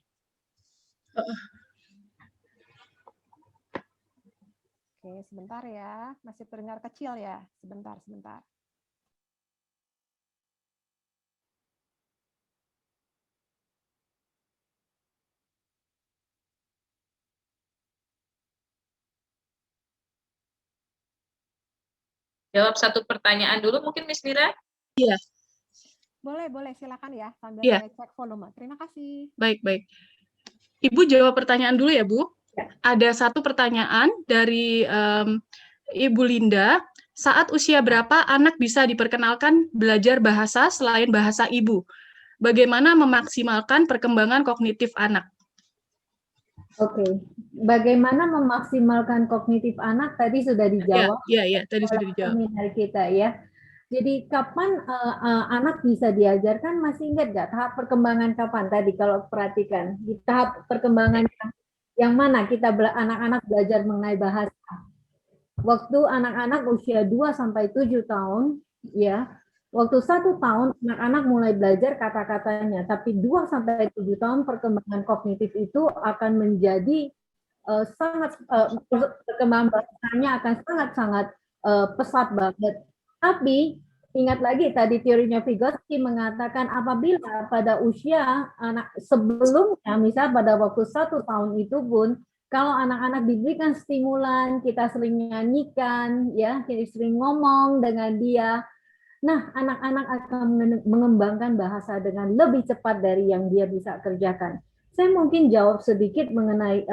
Oke, sebentar ya. Masih terdengar kecil ya. Sebentar. Jawab satu pertanyaan dulu mungkin, Miss Mira. Iya. Boleh, silakan ya, sambil Iya. saya cek volume. Terima kasih. Baik. Ibu jawab pertanyaan dulu ya, Bu. Ada satu pertanyaan dari Ibu Linda. Saat usia berapa anak bisa diperkenalkan belajar bahasa selain bahasa ibu? Bagaimana memaksimalkan perkembangan kognitif anak? Oke, bagaimana memaksimalkan kognitif anak tadi sudah dijawab. Iya, tadi sudah dijawab. Seminar kita ya. Jadi kapan anak bisa diajarkan? Masih ingat nggak tahap perkembangan kapan tadi kalau perhatikan? Di tahap perkembangan yang mana kita anak-anak belajar mengenai bahasa? Waktu anak-anak usia 2-7 tahun, ya, waktu 1 tahun anak-anak mulai belajar kata-katanya, tapi 2-7 tahun perkembangan kognitif itu akan menjadi perkembangan bahasanya akan sangat-sangat pesat banget. Tapi ingat lagi tadi teorinya Vygotsky mengatakan apabila pada usia anak sebelumnya, misal pada waktu 1 tahun itu pun, kalau anak-anak diberikan stimulan, kita sering nyanyikan, ya, kita sering ngomong dengan dia. Nah, anak-anak akan mengembangkan bahasa dengan lebih cepat dari yang dia bisa kerjakan. Saya mungkin jawab sedikit mengenai,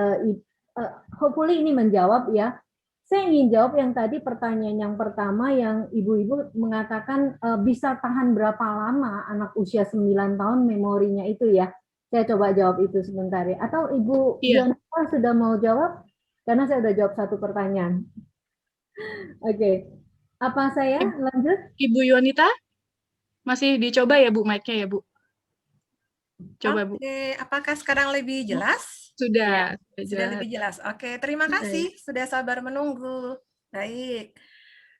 hopefully ini menjawab ya. Saya ingin jawab yang tadi pertanyaan yang pertama yang ibu-ibu mengatakan bisa tahan berapa lama anak usia 9 tahun memorinya itu ya. Saya coba jawab itu sebentar ya. Atau Ibu Yonita sudah mau jawab? Karena saya sudah jawab satu pertanyaan. Oke. Apa saya lanjut? Ibu Yonita? Masih dicoba ya Bu mic-nya ya Bu? Coba Bu. Oke, apakah sekarang lebih jelas? Sudah lebih jelas. Oke, terima kasih sudah sabar menunggu. Baik.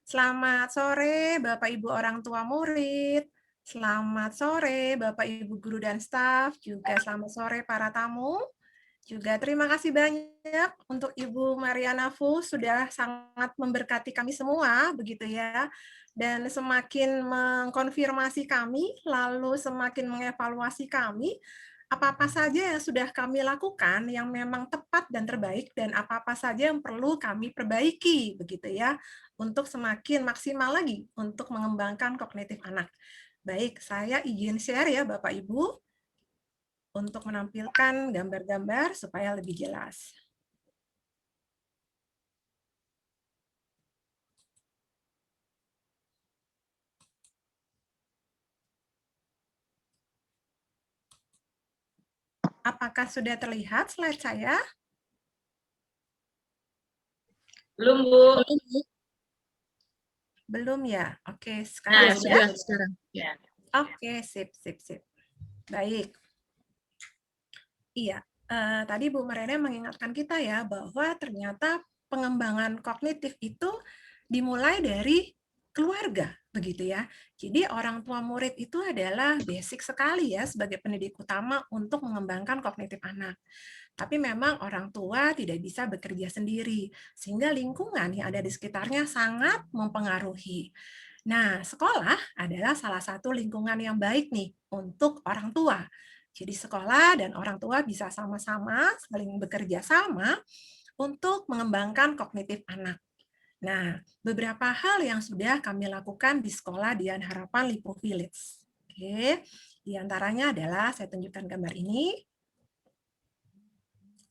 Selamat sore Bapak Ibu orang tua murid. Selamat sore Bapak Ibu guru dan staf, juga selamat sore para tamu. Juga terima kasih banyak untuk Ibu Mariana Fu sudah sangat memberkati kami semua, begitu ya. Dan semakin mengkonfirmasi kami, lalu semakin mengevaluasi kami apa-apa saja yang sudah kami lakukan yang memang tepat dan terbaik, dan apa-apa saja yang perlu kami perbaiki, begitu ya, untuk semakin maksimal lagi untuk mengembangkan kognitif anak. Baik, saya izin share ya Bapak Ibu untuk menampilkan gambar-gambar supaya lebih jelas. Apakah sudah terlihat slide saya? Belum, Bu. Belum ya? Oke, Nah, sekarang sudah sekarang. Ya. Oke, sip. Baik. Iya, tadi Bu Mariana mengingatkan kita ya bahwa ternyata pengembangan kognitif itu dimulai dari keluarga, begitu ya. Jadi orang tua murid itu adalah basic sekali ya sebagai pendidik utama untuk mengembangkan kognitif anak. Tapi memang orang tua tidak bisa bekerja sendiri, sehingga lingkungan yang ada di sekitarnya sangat mempengaruhi. Nah, sekolah adalah salah satu lingkungan yang baik nih untuk orang tua. Jadi sekolah dan orang tua bisa sama-sama saling bekerja sama untuk mengembangkan kognitif anak. Nah, beberapa hal yang sudah kami lakukan di sekolah Dian Harapan Lipo Village. Oke, di antaranya adalah saya tunjukkan gambar ini.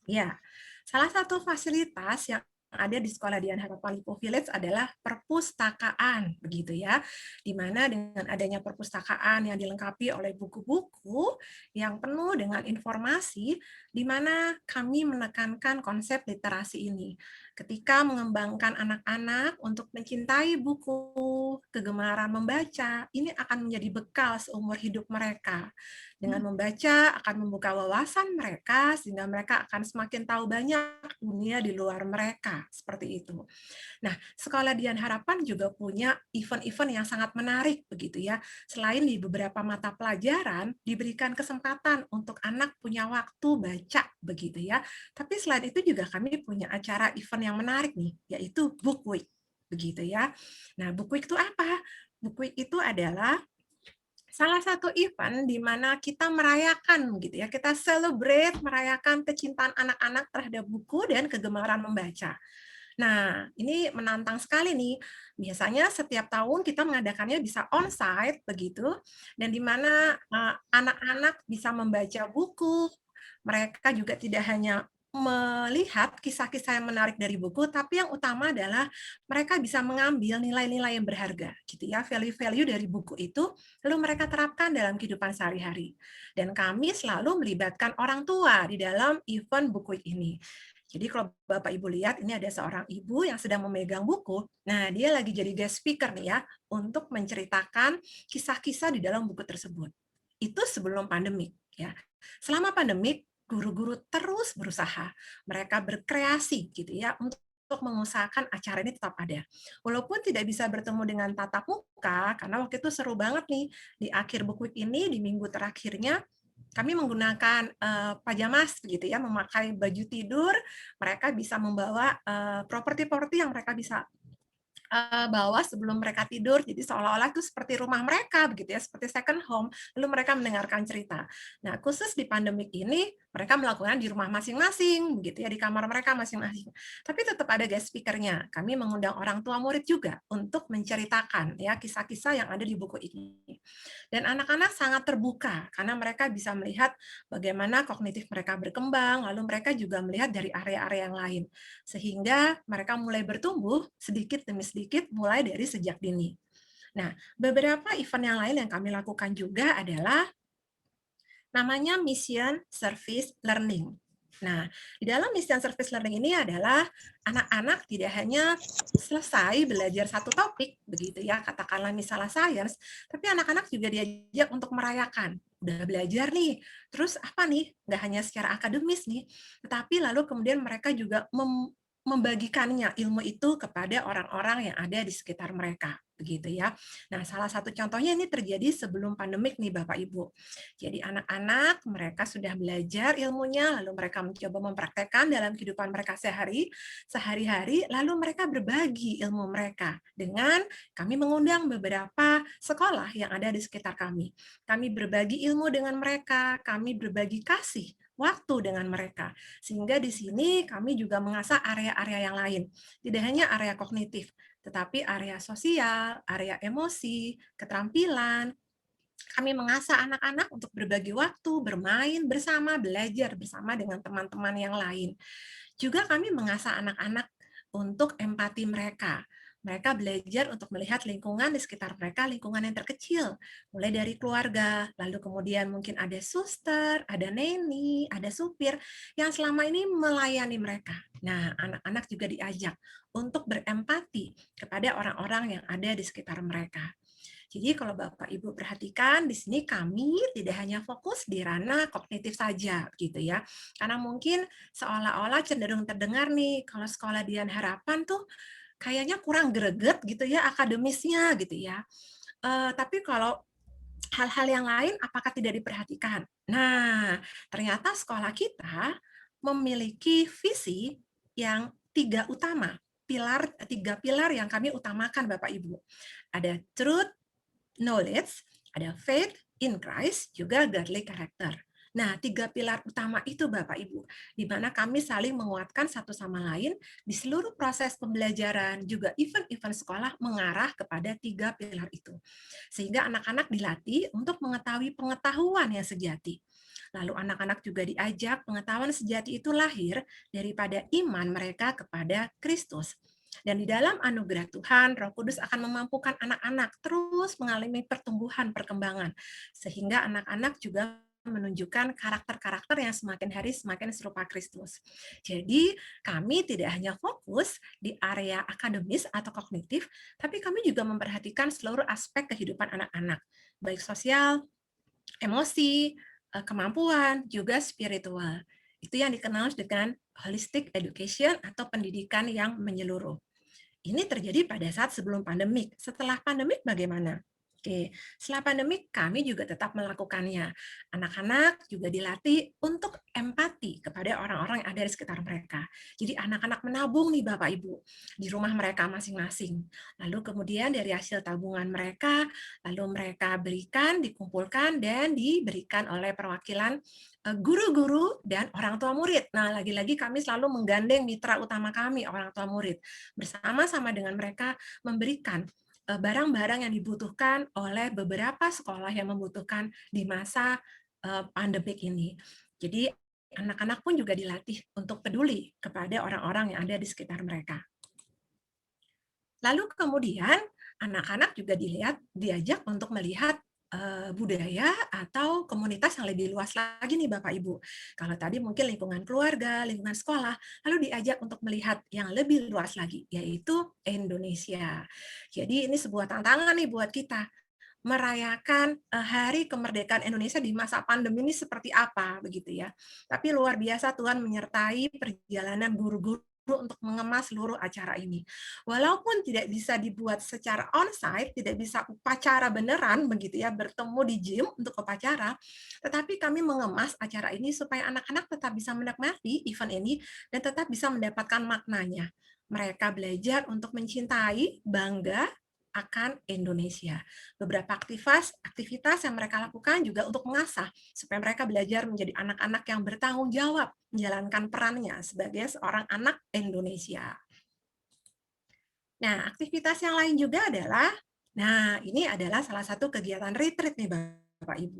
Ya, salah satu fasilitas yang ada di Sekolah Dian Harapan Lipo Village adalah perpustakaan, begitu ya. Di mana dengan adanya perpustakaan yang dilengkapi oleh buku-buku yang penuh dengan informasi, di mana kami menekankan konsep literasi ini. Ketika mengembangkan anak-anak untuk mencintai buku, kegemaran membaca, ini akan menjadi bekal seumur hidup mereka. Dengan membaca akan membuka wawasan mereka, sehingga mereka akan semakin tahu banyak dunia di luar mereka, seperti itu. Nah, Sekolah Dian Harapan juga punya event-event yang sangat menarik, begitu ya. Selain di beberapa mata pelajaran, diberikan kesempatan untuk anak punya waktu baca, begitu ya. Tapi selain itu juga kami punya acara event yang menarik nih, yaitu Book Week, begitu ya. Nah, Book Week itu apa? Book Week itu adalah salah satu event di mana kita merayakan gitu ya, kita celebrate merayakan kecintaan anak-anak terhadap buku dan kegemaran membaca. Nah, ini menantang sekali nih. Biasanya setiap tahun kita mengadakannya bisa on-site begitu, dan di mana anak-anak bisa membaca buku. Mereka juga tidak hanya melihat kisah-kisah yang menarik dari buku, tapi yang utama adalah mereka bisa mengambil nilai-nilai yang berharga, gitu ya, value-value dari buku itu, lalu mereka terapkan dalam kehidupan sehari-hari. Dan kami selalu melibatkan orang tua di dalam event buku ini. Jadi kalau Bapak Ibu lihat, ini ada seorang ibu yang sedang memegang buku. Nah, dia lagi jadi guest speaker nih ya, untuk menceritakan kisah-kisah di dalam buku tersebut. Itu sebelum pandemik ya. Selama pandemik, guru-guru terus berusaha. Mereka berkreasi gitu ya untuk mengusahakan acara ini tetap ada. Walaupun tidak bisa bertemu dengan tatap muka, karena waktu itu seru banget nih, di akhir buku ini, di minggu terakhirnya, kami menggunakan pajamas gitu ya, memakai baju tidur, mereka bisa membawa properti-properti yang mereka bisa bawa sebelum mereka tidur, jadi seolah-olah itu seperti rumah mereka begitu ya, seperti second home, lalu mereka mendengarkan cerita. Nah, khusus di pandemik ini mereka melakukan di rumah masing-masing begitu ya, di kamar mereka masing-masing. Tapi tetap ada guest speaker-nya. Kami mengundang orang tua murid juga untuk menceritakan ya kisah-kisah yang ada di buku ini. Dan anak-anak sangat terbuka karena mereka bisa melihat bagaimana kognitif mereka berkembang, lalu mereka juga melihat dari area-area yang lain. Sehingga mereka mulai bertumbuh sedikit demi sedikit mulai dari sejak dini. Nah, beberapa event yang lain yang kami lakukan juga adalah namanya Mission Service Learning. Nah, di dalam Mission Service Learning ini adalah anak-anak tidak hanya selesai belajar satu topik, begitu ya, katakanlah misalnya sains, tapi anak-anak juga diajak untuk merayakan. Udah belajar nih, terus apa nih? Nggak hanya secara akademis nih, tetapi lalu kemudian mereka juga membagikannya ilmu itu kepada orang-orang yang ada di sekitar mereka, begitu ya. Nah, salah satu contohnya ini terjadi sebelum pandemik nih Bapak Ibu. Jadi anak-anak mereka sudah belajar ilmunya, lalu mereka mencoba mempraktekkan dalam kehidupan mereka sehari-hari, lalu mereka berbagi ilmu mereka dengan kami mengundang beberapa sekolah yang ada di sekitar kami. Kami berbagi ilmu dengan mereka, kami berbagi kasih waktu dengan mereka. Sehingga di sini kami juga mengasah area-area yang lain. Tidak hanya area kognitif, tetapi area sosial, area emosi, keterampilan. Kami mengasah anak-anak untuk berbagi waktu, bermain bersama, belajar bersama dengan teman-teman yang lain. Juga kami mengasah anak-anak untuk empati mereka. Mereka belajar untuk melihat lingkungan di sekitar mereka, lingkungan yang terkecil, mulai dari keluarga, lalu kemudian mungkin ada suster, ada neni, ada supir, yang selama ini melayani mereka. Nah, anak-anak juga diajak untuk berempati kepada orang-orang yang ada di sekitar mereka. Jadi kalau Bapak Ibu perhatikan, di sini kami tidak hanya fokus di ranah kognitif saja, gitu ya. Karena mungkin seolah-olah cenderung terdengar nih, kalau sekolah Dian Harapan tuh kayaknya kurang greget gitu ya akademisnya gitu ya. Tapi kalau hal-hal yang lain apakah tidak diperhatikan? Nah, ternyata sekolah kita memiliki visi yang tiga pilar yang kami utamakan Bapak Ibu. Ada truth, knowledge, ada faith in Christ, juga godly character. Nah, tiga pilar utama itu Bapak Ibu, di mana kami saling menguatkan satu sama lain di seluruh proses pembelajaran, juga event-event sekolah mengarah kepada tiga pilar itu. Sehingga anak-anak dilatih untuk mengetahui pengetahuan yang sejati. Lalu anak-anak juga diajak pengetahuan sejati itu lahir daripada iman mereka kepada Kristus. Dan di dalam anugerah Tuhan, Roh Kudus akan memampukan anak-anak terus mengalami pertumbuhan, perkembangan. Sehingga anak-anak juga menunjukkan karakter-karakter yang semakin hari semakin serupa Kristus. Jadi kami tidak hanya fokus di area akademis atau kognitif, tapi kami juga memperhatikan seluruh aspek kehidupan anak-anak, baik sosial, emosi, kemampuan, juga spiritual. Itu yang dikenal dengan holistic education atau pendidikan yang menyeluruh. Ini terjadi pada saat sebelum pandemik. Setelah pandemik bagaimana? Oke, setelah pandemik kami juga tetap melakukannya. Anak-anak juga dilatih untuk empati kepada orang-orang yang ada di sekitar mereka. Jadi anak-anak menabung nih Bapak Ibu di rumah mereka masing-masing. Lalu kemudian dari hasil tabungan mereka, lalu mereka berikan, dikumpulkan, dan diberikan oleh perwakilan guru-guru dan orang tua murid. Nah, lagi-lagi kami selalu menggandeng mitra utama kami, orang tua murid. Bersama-sama dengan mereka memberikan barang-barang yang dibutuhkan oleh beberapa sekolah yang membutuhkan di masa pandemik ini. Jadi anak-anak pun juga dilatih untuk peduli kepada orang-orang yang ada di sekitar mereka. Lalu kemudian anak-anak juga diajak untuk melihat budaya atau komunitas yang lebih luas lagi nih Bapak Ibu. Kalau tadi mungkin lingkungan keluarga, lingkungan sekolah, lalu diajak untuk melihat yang lebih luas lagi, yaitu Indonesia. Jadi ini sebuah tantangan nih buat kita, merayakan hari kemerdekaan Indonesia di masa pandemi ini seperti apa, begitu ya. Tapi luar biasa Tuhan menyertai perjalanan guru-guru untuk mengemas seluruh acara ini. Walaupun tidak bisa dibuat secara onsite, tidak bisa upacara beneran begitu ya, bertemu di gym untuk upacara, tetapi kami mengemas acara ini supaya anak-anak tetap bisa menikmati event ini dan tetap bisa mendapatkan maknanya. Mereka belajar untuk mencintai, bangga akan Indonesia. Beberapa aktivitas yang mereka lakukan juga untuk mengasah supaya mereka belajar menjadi anak-anak yang bertanggung jawab menjalankan perannya sebagai seorang anak Indonesia. Nah, aktivitas yang lain juga adalah, ini adalah salah satu kegiatan retreat nih Bapak Ibu.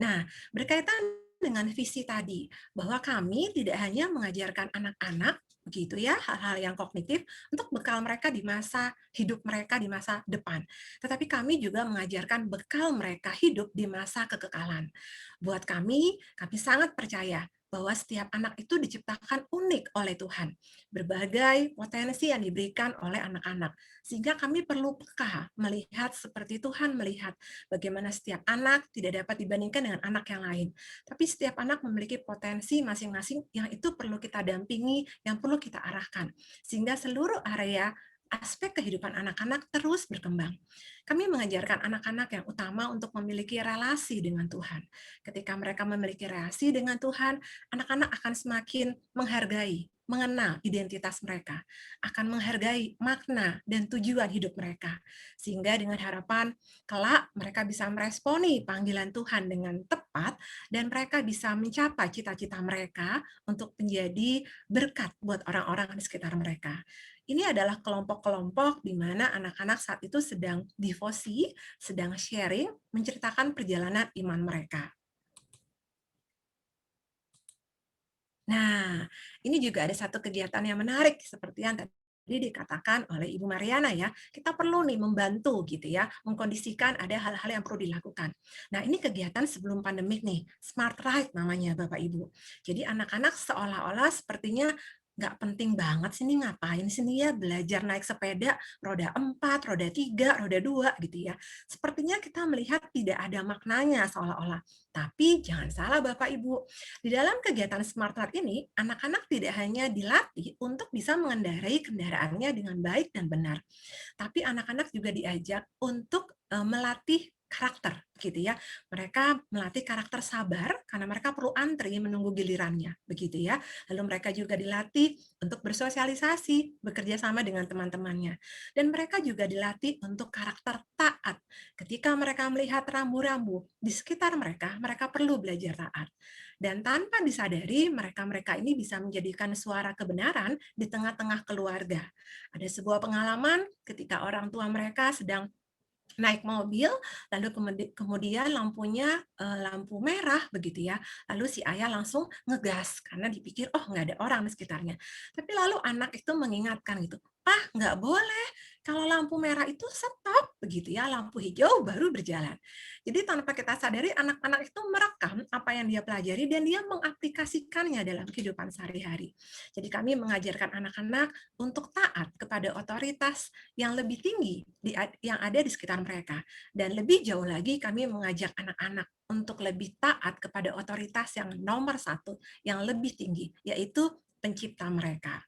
Nah, berkaitan dengan visi tadi, bahwa kami tidak hanya mengajarkan anak-anak begitu ya, hal-hal yang kognitif untuk bekal mereka di masa hidup mereka di masa depan. Tetapi kami juga mengajarkan bekal mereka hidup di masa kekekalan. Buat kami sangat percaya bahwa setiap anak itu diciptakan unik oleh Tuhan. Berbagai potensi yang diberikan oleh anak-anak. Sehingga kami perlu peka melihat seperti Tuhan melihat bagaimana setiap anak tidak dapat dibandingkan dengan anak yang lain. Tapi setiap anak memiliki potensi masing-masing yang itu perlu kita dampingi, yang perlu kita arahkan. Sehingga seluruh area aspek kehidupan anak-anak terus berkembang. Kami mengajarkan anak-anak yang utama untuk memiliki relasi dengan Tuhan. Ketika mereka memiliki relasi dengan Tuhan, anak-anak akan semakin menghargai, mengenal identitas mereka, akan menghargai makna dan tujuan hidup mereka. Sehingga dengan harapan kelak mereka bisa meresponi panggilan Tuhan dengan tepat dan mereka bisa mencapai cita-cita mereka untuk menjadi berkat buat orang-orang di sekitar mereka. Ini adalah kelompok-kelompok di mana anak-anak saat itu sedang devosi, sedang sharing, menceritakan perjalanan iman mereka. Nah, ini juga ada satu kegiatan yang menarik seperti yang tadi dikatakan oleh Ibu Mariana ya. Kita perlu nih membantu gitu ya, mengkondisikan ada hal-hal yang perlu dilakukan. Nah, ini kegiatan sebelum pandemik nih, Smart Ride namanya Bapak Ibu. Jadi anak-anak seolah-olah sepertinya nggak penting banget sih nih, ngapain sih nih ya belajar naik sepeda roda 4, roda 3, roda 2 gitu ya. Sepertinya kita melihat tidak ada maknanya seolah-olah. Tapi jangan salah Bapak Ibu, di dalam kegiatan Smart Ride ini, anak-anak tidak hanya dilatih untuk bisa mengendarai kendaraannya dengan baik dan benar, tapi anak-anak juga diajak untuk melatih karakter gitu ya. Mereka melatih karakter sabar karena mereka perlu antri menunggu gilirannya begitu ya. Lalu mereka juga dilatih untuk bersosialisasi, bekerja sama dengan teman-temannya. Dan mereka juga dilatih untuk karakter taat. Ketika mereka melihat rambu-rambu di sekitar mereka, mereka perlu belajar taat. Dan tanpa disadari, mereka-mereka ini bisa menjadikan suara kebenaran di tengah-tengah keluarga. Ada sebuah pengalaman ketika orang tua mereka sedang naik mobil, lalu kemudian lampunya lampu merah begitu ya. Lalu si ayah langsung ngegas karena dipikir oh nggak ada orang di sekitarnya. Tapi lalu anak itu mengingatkan gitu, "Pak, nggak boleh. Kalau lampu merah itu stop begitu ya, lampu hijau baru berjalan." Jadi tanpa kita sadari anak-anak itu merekam apa yang dia pelajari dan dia mengaplikasikannya dalam kehidupan sehari-hari. Jadi kami mengajarkan anak-anak untuk taat kepada otoritas yang lebih tinggi yang ada di sekitar mereka. Dan lebih jauh lagi kami mengajak anak-anak untuk lebih taat kepada otoritas yang nomor 1, yang lebih tinggi, yaitu pencipta mereka.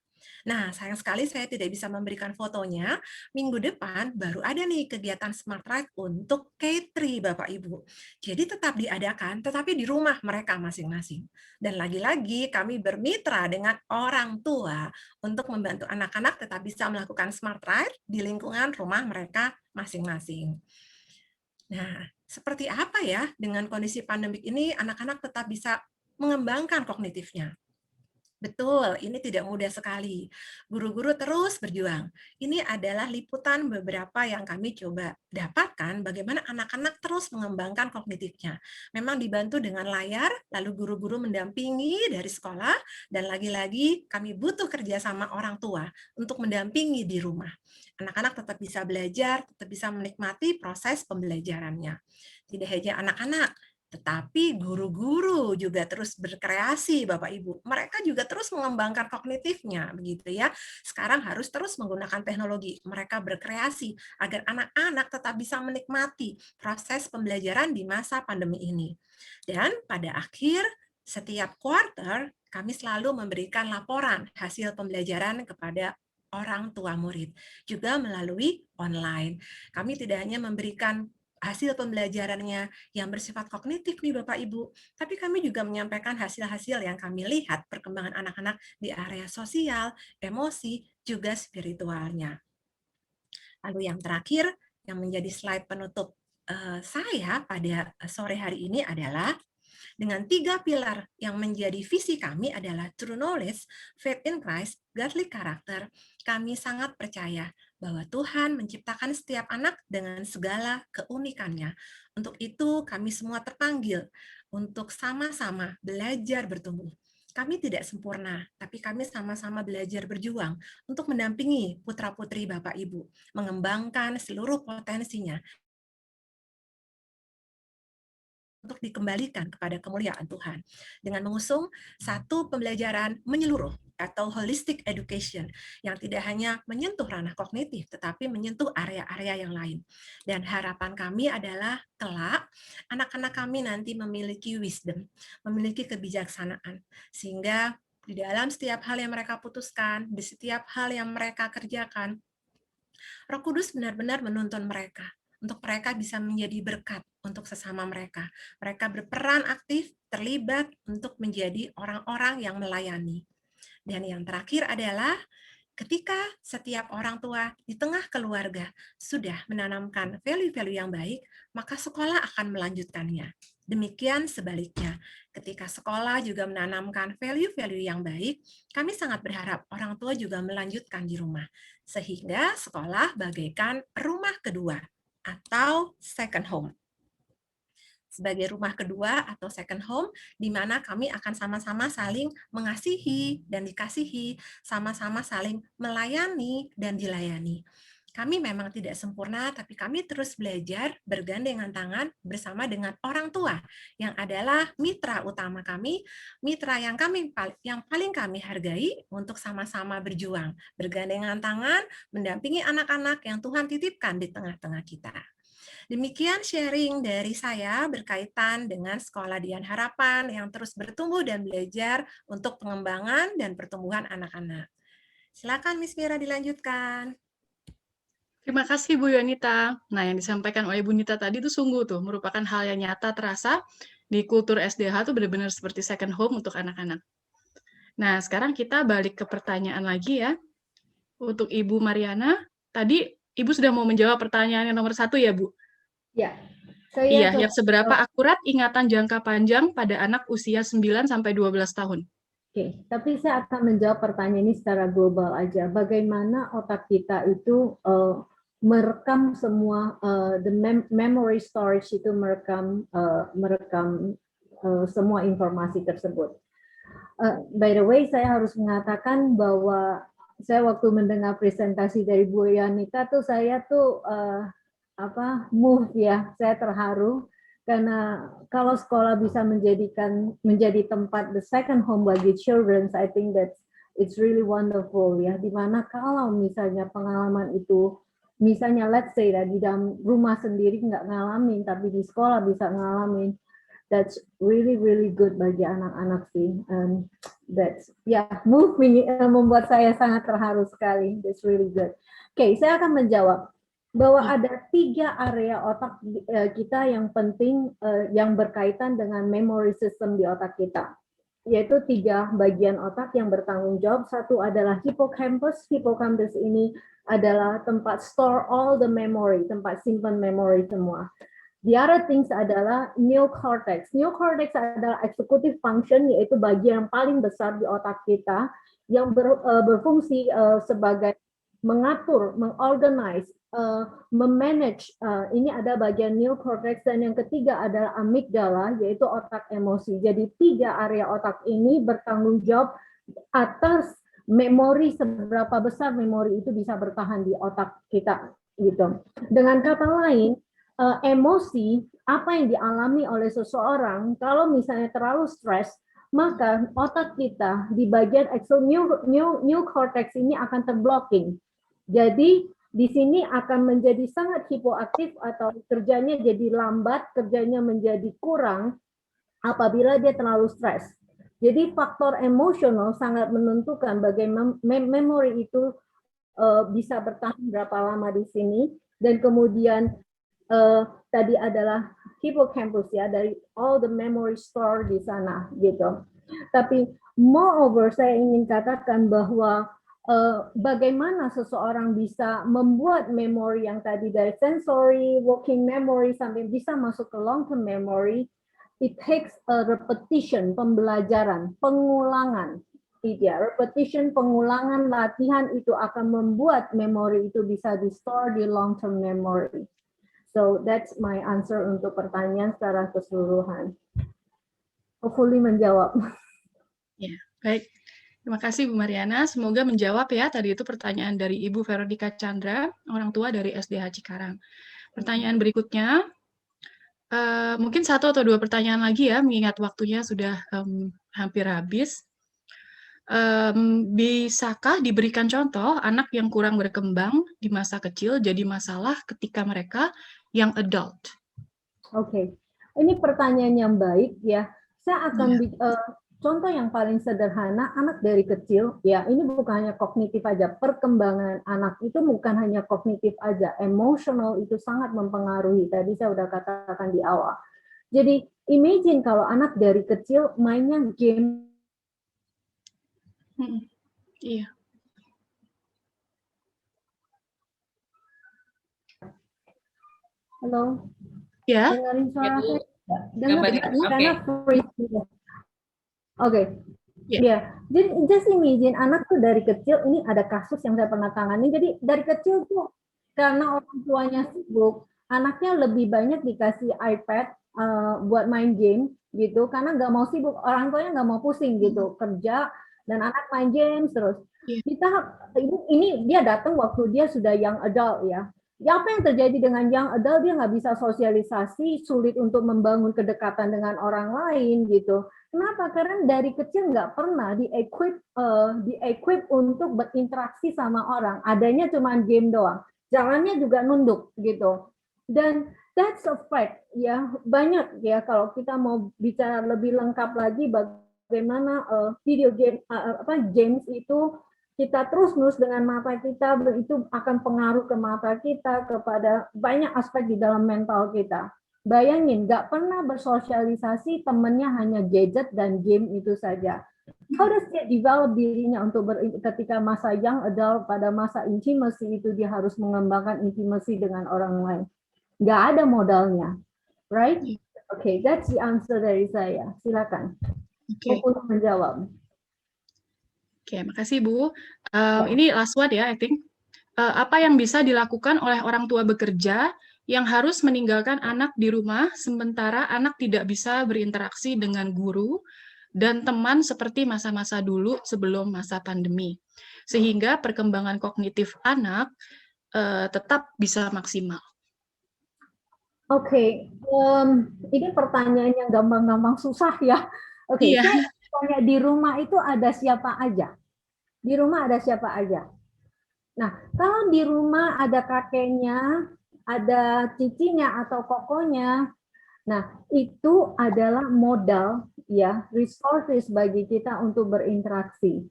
Nah, sayang sekali saya tidak bisa memberikan fotonya. Minggu depan baru ada nih kegiatan Smart Ride untuk K3, Bapak Ibu. Jadi tetap diadakan, tetapi di rumah mereka masing-masing. Dan lagi-lagi kami bermitra dengan orang tua untuk membantu anak-anak tetap bisa melakukan Smart Ride di lingkungan rumah mereka masing-masing. Nah, seperti apa ya dengan kondisi pandemik ini anak-anak tetap bisa mengembangkan kognitifnya? Betul, ini tidak mudah sekali. Guru-guru terus berjuang. Ini adalah liputan beberapa yang kami coba dapatkan bagaimana anak-anak terus mengembangkan kognitifnya. Memang dibantu dengan layar, lalu guru-guru mendampingi dari sekolah, dan lagi-lagi kami butuh kerjasama orang tua untuk mendampingi di rumah. Anak-anak tetap bisa belajar, tetap bisa menikmati proses pembelajarannya. Tidak hanya anak-anak, tetapi guru-guru juga terus berkreasi, Bapak Ibu. Mereka juga terus mengembangkan kognitifnya, begitu ya. Sekarang harus terus menggunakan teknologi. Mereka berkreasi agar anak-anak tetap bisa menikmati proses pembelajaran di masa pandemi ini. Dan pada akhir setiap quarter, kami selalu memberikan laporan hasil pembelajaran kepada orang tua murid, juga melalui online. Kami tidak hanya memberikan hasil pembelajarannya yang bersifat kognitif nih Bapak Ibu, tapi kami juga menyampaikan hasil-hasil yang kami lihat perkembangan anak-anak di area sosial, emosi, juga spiritualnya. Lalu yang terakhir, yang menjadi slide penutup saya pada sore hari ini adalah dengan 3 pilar yang menjadi visi kami adalah true knowledge, faith in Christ, godly character. Kami sangat percaya bahwa Tuhan menciptakan setiap anak dengan segala keunikannya. Untuk itu kami semua terpanggil untuk sama-sama belajar bertumbuh. Kami tidak sempurna, tapi kami sama-sama belajar berjuang untuk mendampingi putra-putri Bapak Ibu, mengembangkan seluruh potensinya, untuk dikembalikan kepada kemuliaan Tuhan dengan mengusung satu pembelajaran menyeluruh atau holistic education yang tidak hanya menyentuh ranah kognitif tetapi menyentuh area-area yang lain. Dan harapan kami adalah kelak anak-anak kami nanti memiliki wisdom, memiliki kebijaksanaan, sehingga di dalam setiap hal yang mereka putuskan, di setiap hal yang mereka kerjakan, Roh Kudus benar-benar menuntun mereka untuk mereka bisa menjadi berkat untuk sesama mereka. Mereka berperan aktif, terlibat untuk menjadi orang-orang yang melayani. Dan yang terakhir adalah ketika setiap orang tua di tengah keluarga sudah menanamkan value-value yang baik, maka sekolah akan melanjutkannya. Demikian sebaliknya, ketika sekolah juga menanamkan value-value yang baik, kami sangat berharap orang tua juga melanjutkan di rumah. Sehingga sekolah bagaikan rumah kedua atau second home. Sebagai rumah kedua atau second home, di mana kami akan sama-sama saling mengasihi dan dikasihi, sama-sama saling melayani dan dilayani. Kami memang tidak sempurna, tapi kami terus belajar bergandengan tangan bersama dengan orang tua, yang adalah mitra utama kami, mitra yang paling kami hargai untuk sama-sama berjuang, bergandengan tangan, mendampingi anak-anak yang Tuhan titipkan di tengah-tengah kita. Demikian sharing dari saya berkaitan dengan Sekolah Dian Harapan yang terus bertumbuh dan belajar untuk pengembangan dan pertumbuhan anak-anak. Silakan Miss Mira dilanjutkan. Terima kasih Bu Yonita. Nah, yang disampaikan oleh Bu Nita tadi itu sungguh tuh merupakan hal yang nyata terasa di kultur SDH tuh benar-benar seperti second home untuk anak-anak. Nah, sekarang kita balik ke pertanyaan lagi ya. Untuk Ibu Mariana, tadi Ibu sudah mau menjawab pertanyaan yang nomor 1 ya, Bu? Ya. Iya, yang seberapa akurat ingatan jangka panjang pada anak usia 9 sampai 12 tahun? Oke, tapi saya akan menjawab pertanyaan ini secara global aja. Bagaimana otak kita itu merekam semua the memory storage itu merekam semua informasi tersebut. By the way, saya harus mengatakan bahwa saya waktu mendengar presentasi dari Bu Yanita tuh saya tuh move ya, saya terharu karena kalau sekolah bisa menjadi tempat the second home bagi children, I think that it's really wonderful ya. Dimana kalau misalnya pengalaman itu, misalnya let's say di dalam rumah sendiri nggak ngalamin, tapi di sekolah bisa ngalamin, that's really really good bagi anak-anak sih. That's move membuat saya sangat terharu sekali. That's really good. Oke, saya akan menjawab bahwa ada 3 area otak kita yang penting yang berkaitan dengan memory system di otak kita, yaitu 3 bagian otak yang bertanggung jawab. Satu adalah hippocampus. Hippocampus ini adalah tempat store all the memory, tempat simpan memori semua. The other things adalah neocortex. Neocortex adalah executive function, yaitu bagian yang paling besar di otak kita yang berfungsi sebagai mengatur, mengorganize, memanage. Ini ada bagian neocortex, dan yang ketiga adalah amigdala, yaitu otak emosi. Jadi 3 area otak ini bertanggung jawab atas memori, seberapa besar memori itu bisa bertahan di otak kita gitu. Dengan kata lain, emosi apa yang dialami oleh seseorang kalau misalnya terlalu stres, maka otak kita di bagian neocortex ini akan terblocking. Jadi di sini akan menjadi sangat hipoaktif atau kerjanya jadi lambat, kerjanya menjadi kurang apabila dia terlalu stres. Jadi faktor emosional sangat menentukan bagaimana memori itu bisa bertahan berapa lama di sini. Dan kemudian tadi adalah hippocampus ya, dari all the memory store di sana gitu. Tapi moreover saya ingin katakan bahwa bagaimana seseorang bisa membuat memori yang tadi dari sensory, working memory sampai bisa masuk ke long term memory, it takes a repetition, pembelajaran, pengulangan. Repetition, pengulangan, latihan itu akan membuat memori itu bisa di-store di long term memory. So that's my answer untuk pertanyaan secara keseluruhan. Hopefully menjawab. Ya, baik. Terima kasih Bu Mariana, semoga menjawab ya tadi itu pertanyaan dari Ibu Veronica Chandra, orang tua dari SDH Cikarang. Pertanyaan berikutnya, Mungkin 1 atau 2 pertanyaan lagi ya, mengingat waktunya sudah hampir habis. Bisakah diberikan contoh anak yang kurang berkembang di masa kecil jadi masalah ketika mereka yang adult? Oke, ini pertanyaan yang baik ya. Saya akan contoh yang paling sederhana, anak dari kecil ya. Ini bukan hanya kognitif aja, perkembangan anak itu bukan hanya kognitif aja, emosional itu sangat mempengaruhi. Tadi saya udah katakan di awal. Jadi imagine kalau anak dari kecil mainnya game. Iya. Halo. Ya. Dengerin suara saya? Dengar, Karena freeze gitu. Oke. Ya, jadi just imagine anak tuh dari kecil, ini ada kasus yang saya pernah tangani. Jadi dari kecil tuh karena orang tuanya sibuk, anaknya lebih banyak dikasih iPad buat main game gitu, karena nggak mau sibuk, orang tuanya nggak mau pusing gitu kerja dan anak main game terus. Kita ini dia datang waktu dia sudah young adult ya. Ya, apa yang terjadi dengan young adult, dia nggak bisa sosialisasi, sulit untuk membangun kedekatan dengan orang lain gitu. Kenapa? Karena dari kecil nggak pernah di-equip untuk berinteraksi sama orang. Adanya cuma game doang. Jalannya juga nunduk gitu. Dan that's a fact ya. Banyak ya kalau kita mau bicara lebih lengkap lagi bagaimana video game games itu kita terus-menerus dengan mata kita, itu akan pengaruh ke mata kita, kepada banyak aspek di dalam mental kita. Bayangin, nggak pernah bersosialisasi, temennya hanya gadget dan game itu saja. How does dia develop dirinya untuk ketika masa young adult, pada masa intimacy itu dia harus mengembangkan intimacy dengan orang lain. Nggak ada modalnya, right? Okay, that's the answer dari saya. Silakan. Untuk menjawab. Oke, makasih Bu. Ini last one ya, I think. Apa yang bisa dilakukan oleh orang tua bekerja yang harus meninggalkan anak di rumah sementara anak tidak bisa berinteraksi dengan guru dan teman seperti masa-masa dulu sebelum masa pandemi, sehingga perkembangan kognitif anak tetap bisa maksimal? Oke, ini pertanyaan yang gampang-gampang susah ya. Oke, saya tanya, di rumah itu ada siapa aja? Di rumah ada siapa aja? Nah, kalau di rumah ada kakeknya, ada cicinya atau kokonya, nah itu adalah modal ya, resources bagi kita untuk berinteraksi.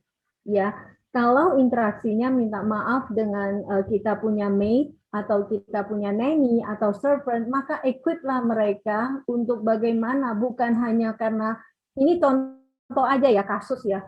Ya, kalau interaksinya minta maaf dengan kita punya maid atau kita punya nanny atau servant, maka equiplah mereka untuk bagaimana, bukan hanya karena ini contoh aja ya, kasus ya.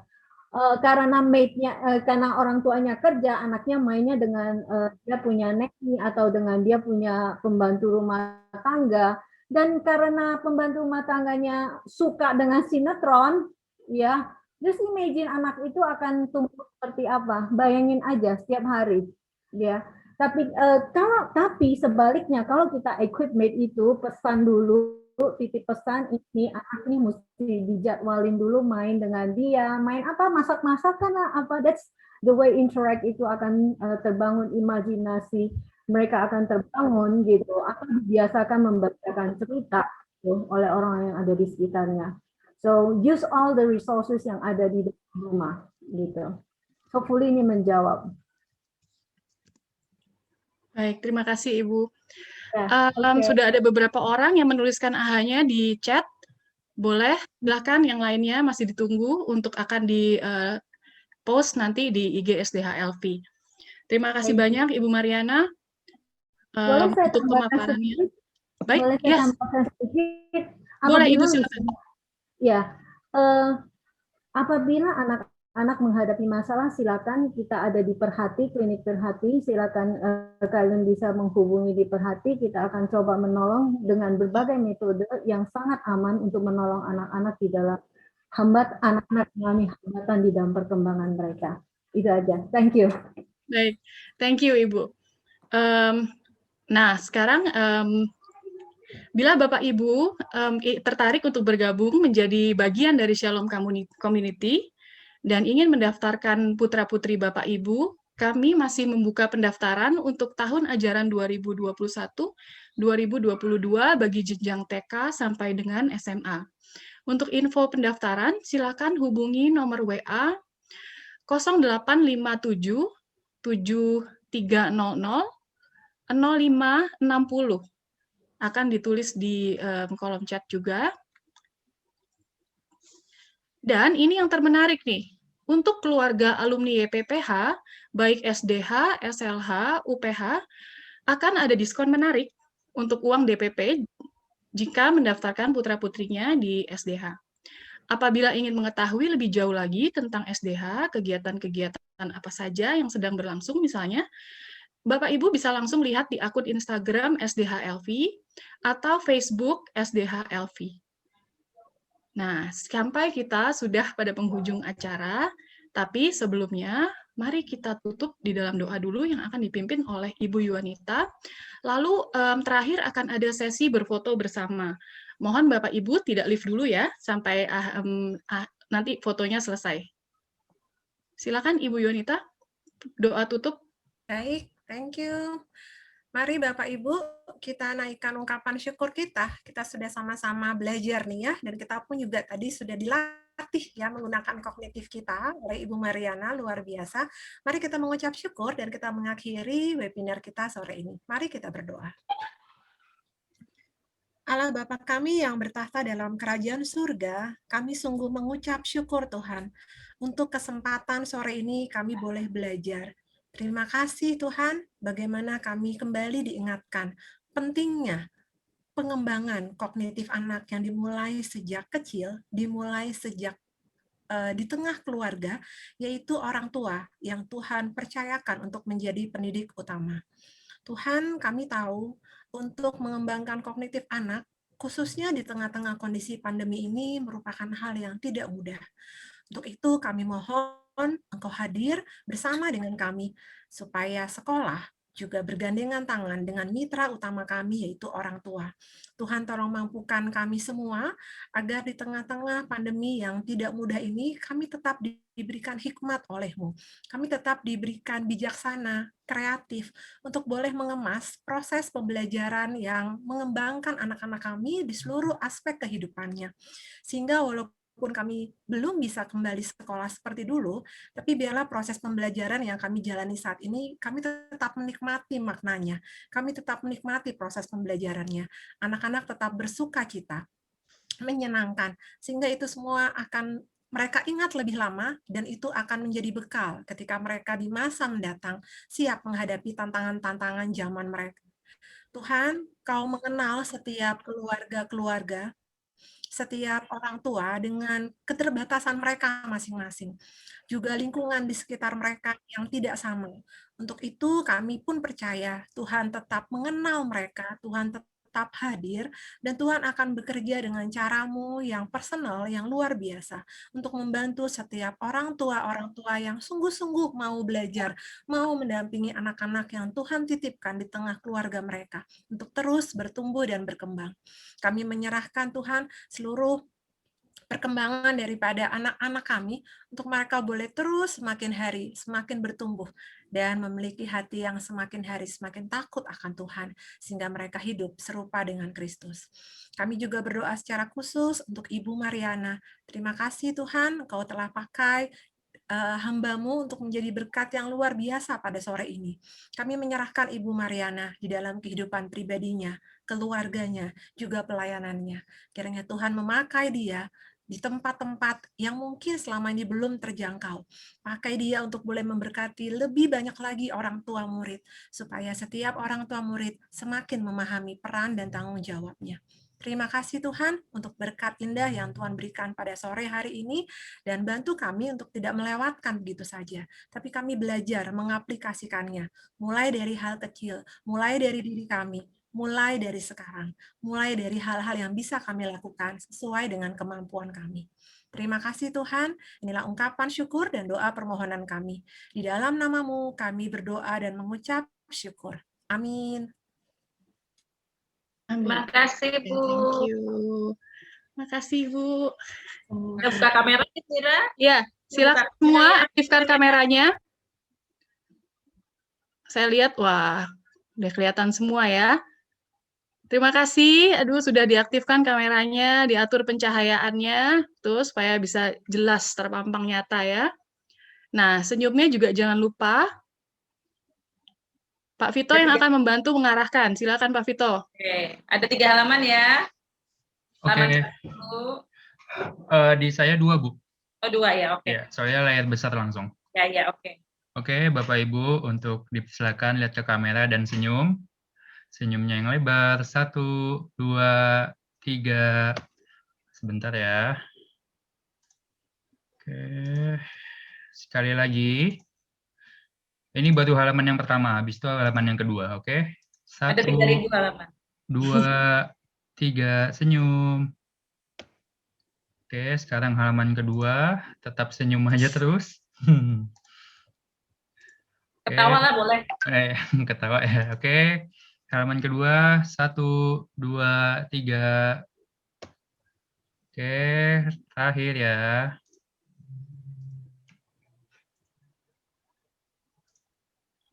Karena maidnya, karena orang tuanya kerja, anaknya mainnya dengan dia punya nanny atau dengan dia punya pembantu rumah tangga, dan karena pembantu rumah tangganya suka dengan sinetron, ya, just imagine anak itu akan tumbuh seperti apa. Bayangin aja setiap hari, ya. Tapi sebaliknya, kalau kita equip maid itu, pesan dulu, titip pesan, ini anak ini mesti dijadwalin dulu main dengan dia, main apa, masak-masakan apa, that's the way interact itu akan terbangun imajinasi, mereka akan terbangun gitu, akan dibiasakan membacakan cerita oleh orang yang ada di sekitarnya. So use all the resources yang ada di rumah gitu. Hopefully ini menjawab. Baik, terima kasih Ibu. Sudah ada beberapa orang yang menuliskan AH-nya di chat. Boleh, silakan yang lainnya masih ditunggu untuk akan di post nanti di IG SDHLV. Terima kasih banyak Ibu Mariana untuk pemaparannya. Baik, boleh saya tambahkan sedikit? Boleh Ibu, silakan. Ya, apabila anak menghadapi masalah, silakan kita ada di Perhati, klinik Perhati, silakan kalian bisa menghubungi di Perhati, kita akan coba menolong dengan berbagai metode yang sangat aman untuk menolong anak-anak di dalam anak-anak mengalami hambatan di dalam perkembangan mereka. Itu aja, thank you. Baik, thank you Ibu. Nah, sekarang bila Bapak Ibu tertarik untuk bergabung menjadi bagian dari Shalom Community, dan ingin mendaftarkan putra-putri Bapak Ibu, kami masih membuka pendaftaran untuk tahun ajaran 2022 bagi jenjang TK sampai dengan SMA. Untuk info pendaftaran, silakan hubungi nomor WA 0857 7300 0560. Akan ditulis di kolom chat juga. Dan ini yang termenarik nih. Untuk keluarga alumni YPPH, baik SDH, SLH, UPH, akan ada diskon menarik untuk uang DPP jika mendaftarkan putra-putrinya di SDH. Apabila ingin mengetahui lebih jauh lagi tentang SDH, kegiatan-kegiatan apa saja yang sedang berlangsung misalnya, Bapak Ibu bisa langsung lihat di akun Instagram SDH-LV atau Facebook SDH-LV. Nah, sampai kita sudah pada penghujung acara, tapi sebelumnya mari kita tutup di dalam doa dulu yang akan dipimpin oleh Ibu Yuanita. Lalu terakhir akan ada sesi berfoto bersama. Mohon Bapak Ibu tidak live dulu ya, sampai nanti fotonya selesai. Silakan Ibu Yuanita, doa tutup. Baik, thank you. Mari Bapak Ibu, kita naikkan ungkapan syukur kita. Kita sudah sama-sama belajar nih ya, dan kita pun juga tadi sudah dilatih ya menggunakan kognitif kita oleh Ibu Mariana, luar biasa. Mari kita mengucap syukur dan kita mengakhiri webinar kita sore ini. Mari kita berdoa. Allah Bapa kami yang bertahta dalam kerajaan surga, kami sungguh mengucap syukur Tuhan. Untuk kesempatan sore ini kami boleh belajar. Terima kasih Tuhan, bagaimana kami kembali diingatkan pentingnya pengembangan kognitif anak yang dimulai sejak kecil, dimulai sejak di tengah keluarga, yaitu orang tua yang Tuhan percayakan untuk menjadi pendidik utama. Tuhan, kami tahu untuk mengembangkan kognitif anak, khususnya di tengah-tengah kondisi pandemi ini merupakan hal yang tidak mudah. Untuk itu kami mohon Engkau hadir bersama dengan kami, supaya sekolah juga bergandengan tangan dengan mitra utama kami, yaitu orang tua. Tuhan tolong mampukan kami semua, agar di tengah-tengah pandemi yang tidak mudah ini, kami tetap diberikan hikmat oleh-Mu. Kami tetap diberikan bijaksana, kreatif, untuk boleh mengemas proses pembelajaran yang mengembangkan anak-anak kami di seluruh aspek kehidupannya. Sehingga walaupun kami belum bisa kembali sekolah seperti dulu, tapi biarlah proses pembelajaran yang kami jalani saat ini, kami tetap menikmati maknanya, kami tetap menikmati proses pembelajarannya. Anak-anak tetap bersuka cita, menyenangkan, sehingga itu semua akan mereka ingat lebih lama, dan itu akan menjadi bekal ketika mereka di masa mendatang siap menghadapi tantangan-tantangan zaman mereka. Tuhan, Kau mengenal setiap keluarga-keluarga, setiap orang tua dengan keterbatasan mereka masing-masing, juga lingkungan di sekitar mereka yang tidak sama. Untuk itu kami pun percaya Tuhan tetap mengenal mereka, Tuhan tetap hadir, dan Tuhan akan bekerja dengan cara-Mu yang personal, yang luar biasa, untuk membantu setiap orang tua yang sungguh-sungguh mau belajar, mau mendampingi anak-anak yang Tuhan titipkan di tengah keluarga mereka, untuk terus bertumbuh dan berkembang. Kami menyerahkan Tuhan seluruh perkembangan daripada anak-anak kami, untuk mereka boleh terus semakin hari semakin bertumbuh dan memiliki hati yang semakin hari semakin takut akan Tuhan, sehingga mereka hidup serupa dengan Kristus. Kami juga berdoa secara khusus untuk Ibu Mariana. Terima kasih Tuhan, Engkau telah pakai hamba-Mu untuk menjadi berkat yang luar biasa pada sore ini. Kami menyerahkan Ibu Mariana di dalam kehidupan pribadinya, keluarganya, juga pelayanannya. Kiranya Tuhan memakai dia di tempat-tempat yang mungkin selama ini belum terjangkau. Pakai dia untuk boleh memberkati lebih banyak lagi orang tua murid, supaya setiap orang tua murid semakin memahami peran dan tanggung jawabnya. Terima kasih Tuhan untuk berkat indah yang Tuhan berikan pada sore hari ini, dan bantu kami untuk tidak melewatkan begitu saja, tapi kami belajar mengaplikasikannya, mulai dari hal kecil, mulai dari diri kami, mulai dari sekarang, mulai dari hal-hal yang bisa kami lakukan sesuai dengan kemampuan kami. Terima kasih Tuhan, inilah ungkapan syukur dan doa permohonan kami. Di dalam nama-Mu kami berdoa dan mengucap syukur. Amin. Terima kasih, Bu. Thank you. Terima kasih, Bu. Kita buka kameranya, Mira. Ya, silakan semua aktifkan kameranya. Saya lihat, wah, udah kelihatan semua ya. Terima kasih. Aduh, sudah diaktifkan kameranya, diatur pencahayaannya, tuh supaya bisa jelas terpampang nyata ya. Nah, senyumnya juga jangan lupa. Pak Vito yang akan membantu mengarahkan. Silakan Pak Vito. Oke, ada 3 halaman ya. Halaman Oke. 1. Di saya 2, Bu. Oh, 2 ya, oke. Ya, soalnya layar besar langsung. Ya, oke. Oke, Bapak Ibu, untuk dipersilakan lihat ke kamera dan senyum. Senyumnya yang lebar. 1, 2, 3. Sebentar ya. Oke. Sekali lagi. Ini baru halaman yang pertama, habis itu halaman yang kedua, oke? Ada 1, 3.000 halaman. 2, 3, senyum. Oke, sekarang halaman kedua, tetap senyum aja terus. Ketawa lah boleh. Ketawa ya, oke. Halaman kedua, 1, 2, 3. Oke, terakhir ya.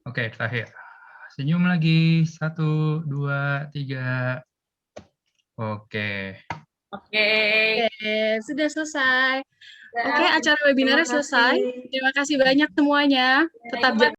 Oke, terakhir. Senyum lagi. 1, 2, 3. Oke. Oke. Sudah selesai. Ya, Oke, acara webinarnya terima selesai. kasih. Terima kasih banyak semuanya. Tetap jaga